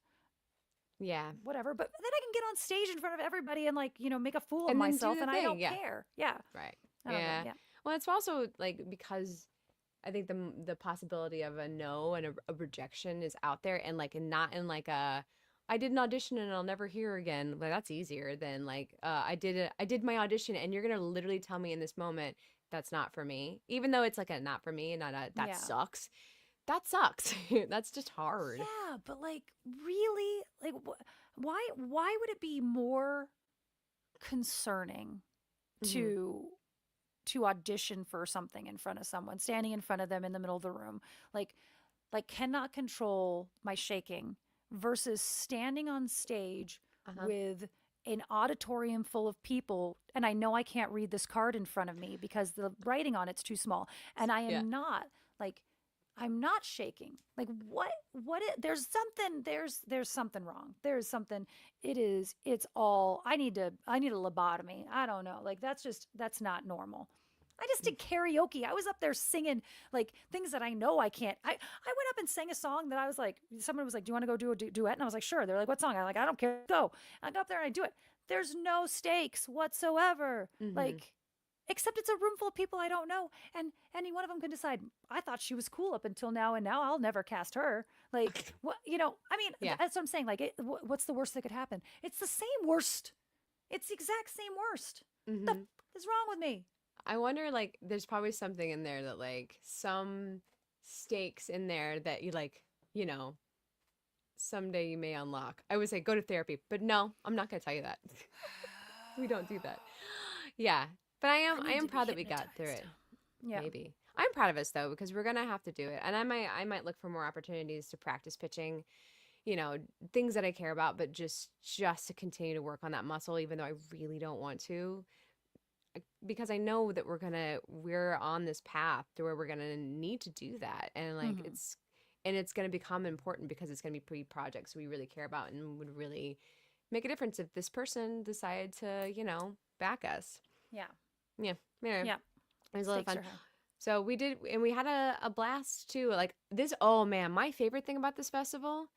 Yeah. Whatever. But then I can get on stage in front of everybody and like, make a fool of And then do myself the and I thing, don't yeah. care. Yeah. Right. I don't know, Yeah. yeah. Well, it's also like because I think the possibility of a no and a rejection is out there, and like and not in like a I did an audition and I'll never hear again. Like that's easier than like I did my audition and you're gonna literally tell me in this moment that's not for me, even though it's like a not for me and not a that Yeah. sucks. That sucks. That's just hard. Yeah, but like really, like why would it be more concerning Mhm. to audition for something in front of someone, standing in front of them in the middle of the room, like cannot control my shaking versus standing on stage Uh-huh. with an auditorium full of people and I know I can't read this card in front of me because the writing on it's too small and I am Yeah. not like I'm not shaking. Like there's something wrong. There's something it's all I need a lobotomy. I don't know. Like that's not normal. I just did karaoke. I was up there singing like things that I know I can't. I went up and sang a song that I was like, someone was like, do you want to go do a duet? And I was like, sure. They're like, what song? I'm like, I don't care. Go. And I go up there and I do it. There's no stakes whatsoever. Mhm. Like, except it's a room full of people I don't know. And any one of them can decide, I thought she was cool up until now. And now I'll never cast her. Like, what, I mean, Yeah. that's what I'm saying. Like, what's the worst that could happen? It's the same worst. It's the exact same worst. Mhm. The f is wrong with me? I wonder, like, there's probably something in there that, like, some stakes in there that you, like, someday you may unlock. I would say go to therapy, but no, I'm not going to tell you that. We don't do that. Yeah, but I need to am be proud that we got through it. hypnotized. Yeah. Maybe. I'm proud of us, though, because we're going to have to do it. And I might look for more opportunities to practice pitching, things that I care about, but just to continue to work on that muscle, even though I really don't want to. Because I know that we're on this path to where we're gonna need to do that, and like Mhm. it's gonna become important because it's gonna be projects we really care about and would really make a difference if this person decided to back us. Yeah. Yeah, it was a lot of Stakes fun. are high. So we did, and we had a blast too. Like this, oh man, my favorite thing about this festival,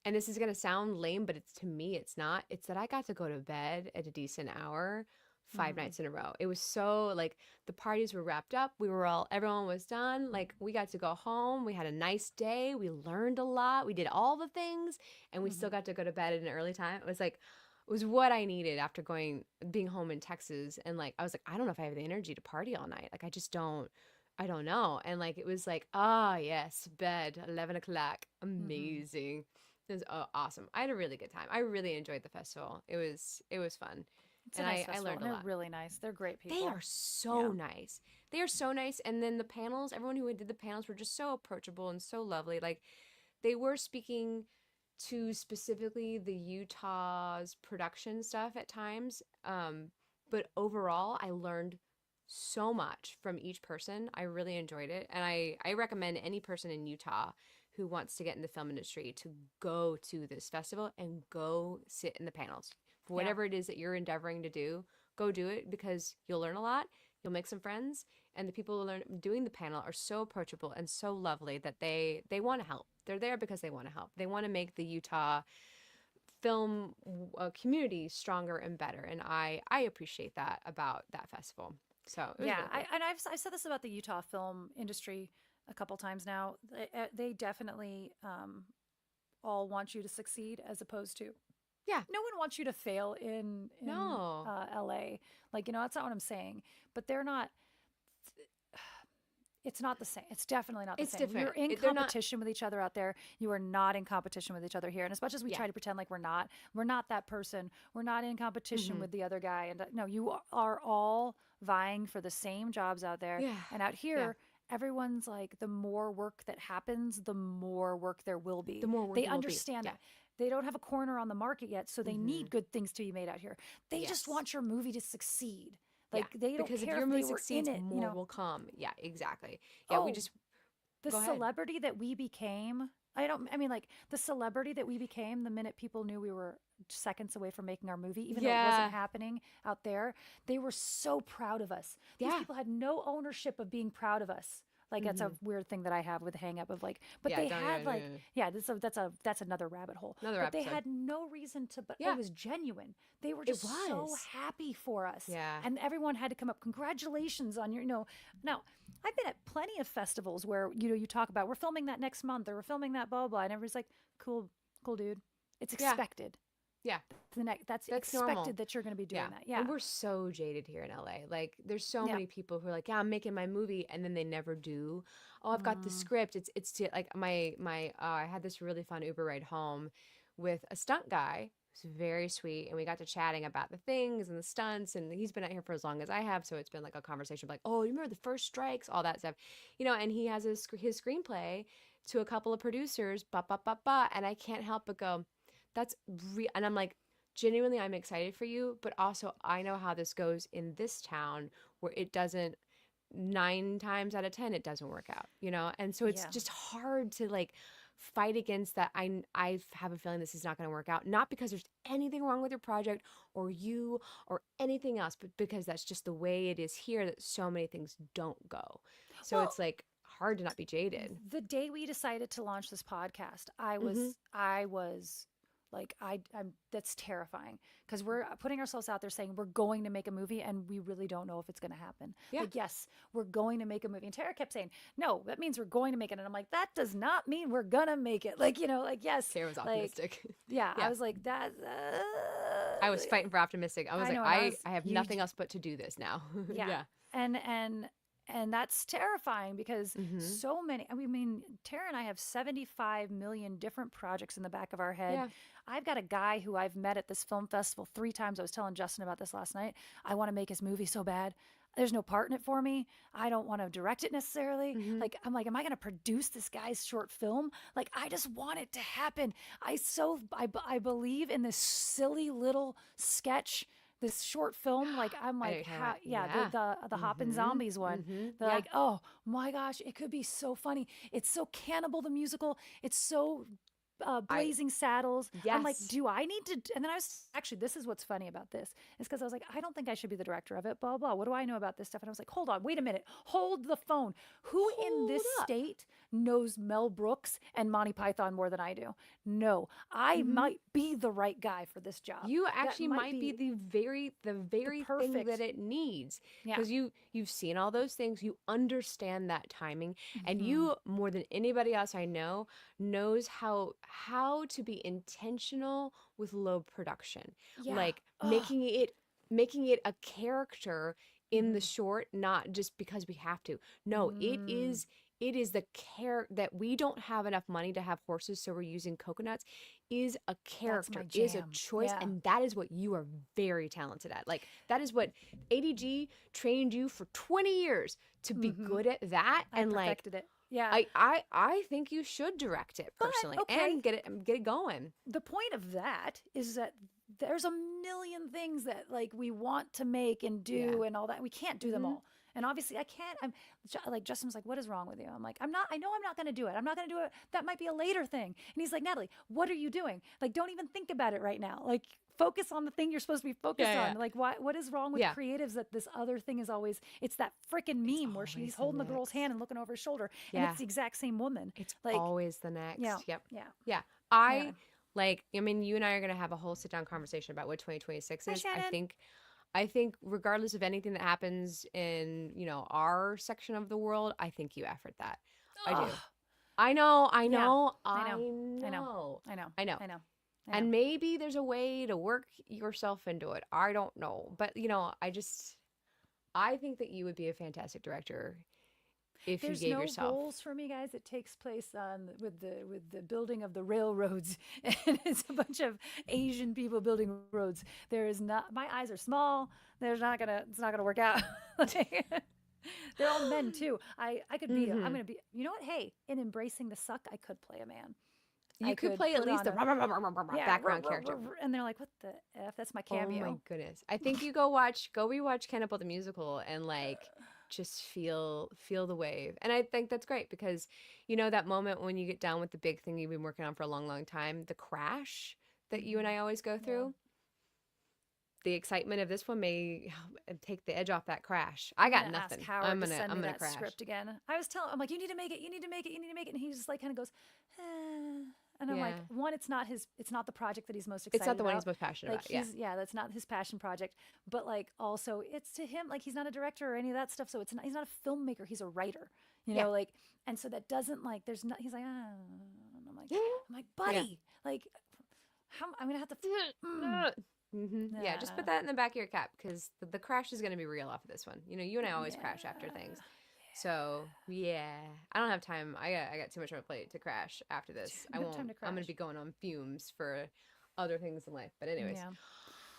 and this is gonna sound lame, but to me it's not. It's that I got to go to bed at a decent hour 5 Mhm. nights in a row. It was so like the parties were wrapped up. Everyone was done. Like we got to go home. We had a nice day. We learned a lot. We did all the things, and we still got to go to bed at an early time. It was what I needed after being home in Texas. And like I was like, I don't know if I have the energy to party all night. Like I don't know. And like it was like, yes, bed, 11 o'clock. Amazing. It was awesome. I had a really good time. I really enjoyed the festival. It was fun. It's a and nice I festival, learned and a they're lot. really nice. They're great They people. are so Yeah. nice. They are so nice. And then the panels, everyone who did the panels were just so approachable and so lovely. Like they were speaking to specifically the Utah's production stuff at times. But overall, I learned so much from each person. I really enjoyed it. And I recommend any person in Utah who wants to get in the film industry to go to this festival and go sit in the panels. For Yeah. whatever it is that you're endeavoring to do, go do it because you'll learn a lot, you'll make some friends, and the people who learn doing the panel are so approachable and so lovely that they want to help. They're there because they want to help. They want to make the Utah film community stronger and better, and I appreciate that about that festival. So it was Yeah, really cool. I've said this about the Utah film industry a couple times now. They definitely all want you to succeed, as opposed to Yeah, no one wants you to fail in no, LA. Like, that's not what I'm saying. But they're not. It's not the same. It's definitely not the it's same. You're different. in They're not. competition with each other out there. You are not in competition with each other here. And as much as we Yeah. try to pretend like we're not that person. We're not in competition Mm-hmm. with the other guy. And no, you are all vying for the same jobs out there. Yeah. And out Yeah. here, everyone's like, the more work that happens, the more work there will The be. more work They there will be. understand Yeah. that. They don't have a corner on the market yet, so they Mm-hmm. need good things to be made out here. They just Yes. want your movie to succeed. Yeah. Like, they don't Because if care your if movie they were in succeeds, it, more will come. Yeah. Exactly. Yeah. We Oh, just the go ahead. celebrity that we became, like the celebrity that we became the minute people knew we were seconds away from making our movie, even though it wasn't Yeah. happening out there, they were so proud of us. These Yeah. people had no ownership of being proud of us. Like, that's a Mm-hmm. weird thing that I have with the hang up of like, but Yeah. they Don't had like, even. yeah, that's another rabbit hole. Another But they episode. had no reason to, but it Yeah. was genuine. They were It just so was. happy for us. Yeah. And everyone had to come up, congratulations on your, now I've been at plenty of festivals where, you talk about, we're filming that next month, or we're filming that blah, blah. And everybody's like, cool, cool, dude. It's Yeah. expected. Yeah. That's That's expected normal. that you're going to be doing Yeah. that. Yeah. And we're so jaded here in LA. Like there's so Yeah. many people who are like, "Yeah, I'm making my movie," and then they never do. "Oh, I've got the Mm. script." Like my I had this really fun Uber ride home with a stunt guy who's very sweet, and we got to chatting about the things and the stunts, and he's been out here for as long as I have, so it's been like a conversation like, "Oh, you remember the first strikes?" all that stuff. And he has his screenplay to a couple of producers, and I can't help but go, and I'm like, genuinely, I'm excited for you, but also I know how this goes in this town where it doesn't, 9 times out of 10, it doesn't work out. And so it's Yeah. just hard to like fight against that. I have a feeling this is not going to work out, not because there's anything wrong with your project or you or anything else, but because that's just the way it is here, that so many things don't go. So Well, it's like hard to not be jaded. the day we decided to launch this podcast, I Hmm. was like, I'm that's terrifying, because we're putting ourselves out there saying we're going to make a movie, and we really don't know if it's going to happen. Yeah. Like, yes, we're going to make a movie. And Tara kept saying, no, that means we're going to make it. And I'm like, that does not mean we're going to make it. Like, like, yes. Sarah was Like, optimistic. yeah, Yeah. I was like, that. I was fighting for optimistic. I was I like, know, and I have nothing else but to do this now. yeah. Yeah. And that's terrifying, because Hmm. so many, I mean, Tara and I have 75 million different projects in the back of our head. Yeah. I've got a guy who I've met at this film festival 3 times. I was telling Justin about this last night. I want to make his movie so bad. There's no part in it for me. I don't want to direct it necessarily. Hmm. Like, I'm like, am I going to produce this guy's short film? Like, I just want it to happen. I believe in this silly little sketch, this short film. Like, I'm I like, didn't how, it. yeah, Yeah. the Hoppin' Hmm. Zombies one. Hmm. They're Yeah. like, oh my gosh, it could be so funny. It's so Cannibal the Musical. It's so Blazing Saddles. I'm like, Yes. do I need to? And then I was actually, this is what's funny about this, is because I was like, I don't think I should be the director of it. Blah blah. What do I know about this stuff? And I was like, hold on, wait a minute, hold the phone. Who in this Hold up. state knows Mel Brooks and Monty Python more than I do? No, I Mhm. might be the right guy for this job. You That actually might be the very thing perfect. that it needs, Yeah. because you've seen all those things, you understand that timing, and Mhm. you, more than anybody else I know, knows how to be intentional with low production. Yeah. Like Ugh. making it a character in the Mhm. short, not just because we have to. No, it Mm. is it is the care that we don't have enough money to have horses, so we're using coconuts, is a character, my is a jam. choice, Yeah. and that is what you are very talented at. Like, that is what ADG trained you for 20 years to be good at that. I And like, perfected it. Yeah. I think you should direct it But, personally okay. and get it going. The point of that is that there's a million things that like we want to make and do and all that. We can't do them all. And obviously I can't. I'm like, Justin was like, what is wrong with you? I'm like, I know I'm not going to do it. I'm not going to do it. That might be a later thing. And he's like, Natalie, what are you doing? Like, don't even think about it right now. Like, focus on the thing you're supposed to be focused on. Like, what is wrong with creatives that this other thing is always, it's that freaking meme where she's holding the girl's hand and looking over his shoulder. And it's the exact same woman. It's like, always the next. Yeah. Yep. Yeah. Like, I mean, you and I are going to have a whole sit down conversation about what 2026 is. Shannon. I think regardless of anything that happens in, you know, our section of the world, I think you effort that. I do. I know. And maybe there's a way to work yourself into it. I don't know. But, you know, I think that you would be a fantastic director if There's you gave no yourself goals for me, guys. It takes place with the building of the railroads, and it's a bunch of Asian people building roads. There is not. My eyes are small. It's not gonna work out. They're all men too. I could be. I'm gonna be. You know what? Hey, in Embracing the Suck, I could play a man. You could play at least the background character. And they're like, what the F? That's my cameo. Oh my goodness. I think you go rewatch Cannibal the Musical and like just feel the wave. And I think that's great because, you know, that moment when you get done with the big thing you've been working on for a long, long time, the crash that you and I always go through, the excitement of this one may take the edge off that crash. I got nothing. I'm gonna send me that crash. script again. I'm like, you need to make it. And he just like kind of goes, and I'm like, one, it's not the project that he's most excited about. It's not the one he's most passionate about. That's not his passion project. But like, also, it's to him, like, he's not a director or any of that stuff. So he's not a filmmaker. He's a writer, you know, like, and so that doesn't like, he's like, and I'm like, buddy, like, I'm going to have to, Yeah, just put that in the back of your cap because the crash is going to be real off of this one. You know, you and I always crash after things. So I don't have time. I got too much on my plate to crash after this. I won't. I'm going to be going on fumes for other things in life. But anyways.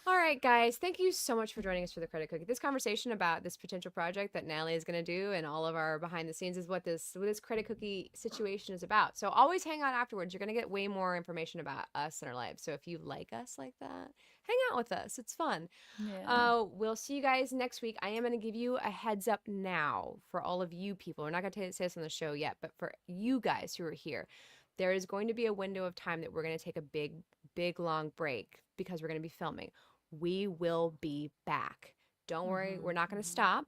All right, guys. Thank you so much for joining us for the Credit Cookie. This conversation about this potential project that Natalie is going to do and all of our behind the scenes is what this Credit Cookie situation is about. So always hang on afterwards. You're going to get way more information about us and our lives. So if you like us like that, hang out with us. It's fun. We'll see you guys next week. I am going to give you a heads up now for all of you people. We're not going to say this on the show yet, but for you guys who are here, there is going to be a window of time that we're going to take a big, long break because we're going to be filming. We will be back. Don't worry, we're not going to stop.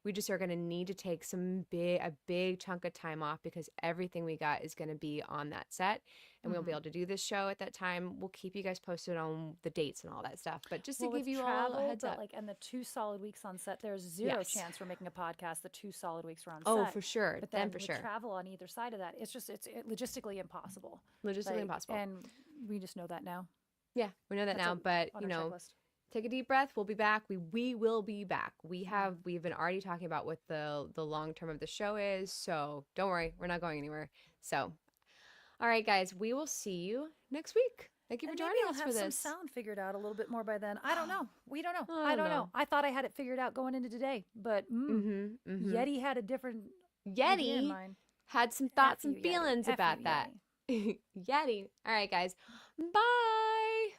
We just are going to need to take a big chunk of time off because everything we got is going to be on that set, and we'll be able to do this show at that time. We'll keep you guys posted on the dates and all that stuff. But just to give you all a heads up, like, and the 2 solid weeks on set, there's zero chance we're making a podcast. The 2 solid weeks we're on set. Oh, for sure. But then for sure, travel on either side of that, it's logistically impossible. Impossible, and we just know that now. Yeah, we know that now. But you know. Checklist. Take a deep breath. We'll be back. We will be back. We've been already talking about what the long term of the show is. So don't worry, we're not going anywhere. So, all right, guys, we will see you next week. Thank you for joining us for this. Maybe I'll have some sound figured out a little bit more by then. I don't know. We don't know. I don't know. I thought I had it figured out going into today, but Yeti had a different idea in mind. Had some thoughts and feelings about that. Yeti. All right, guys. Bye.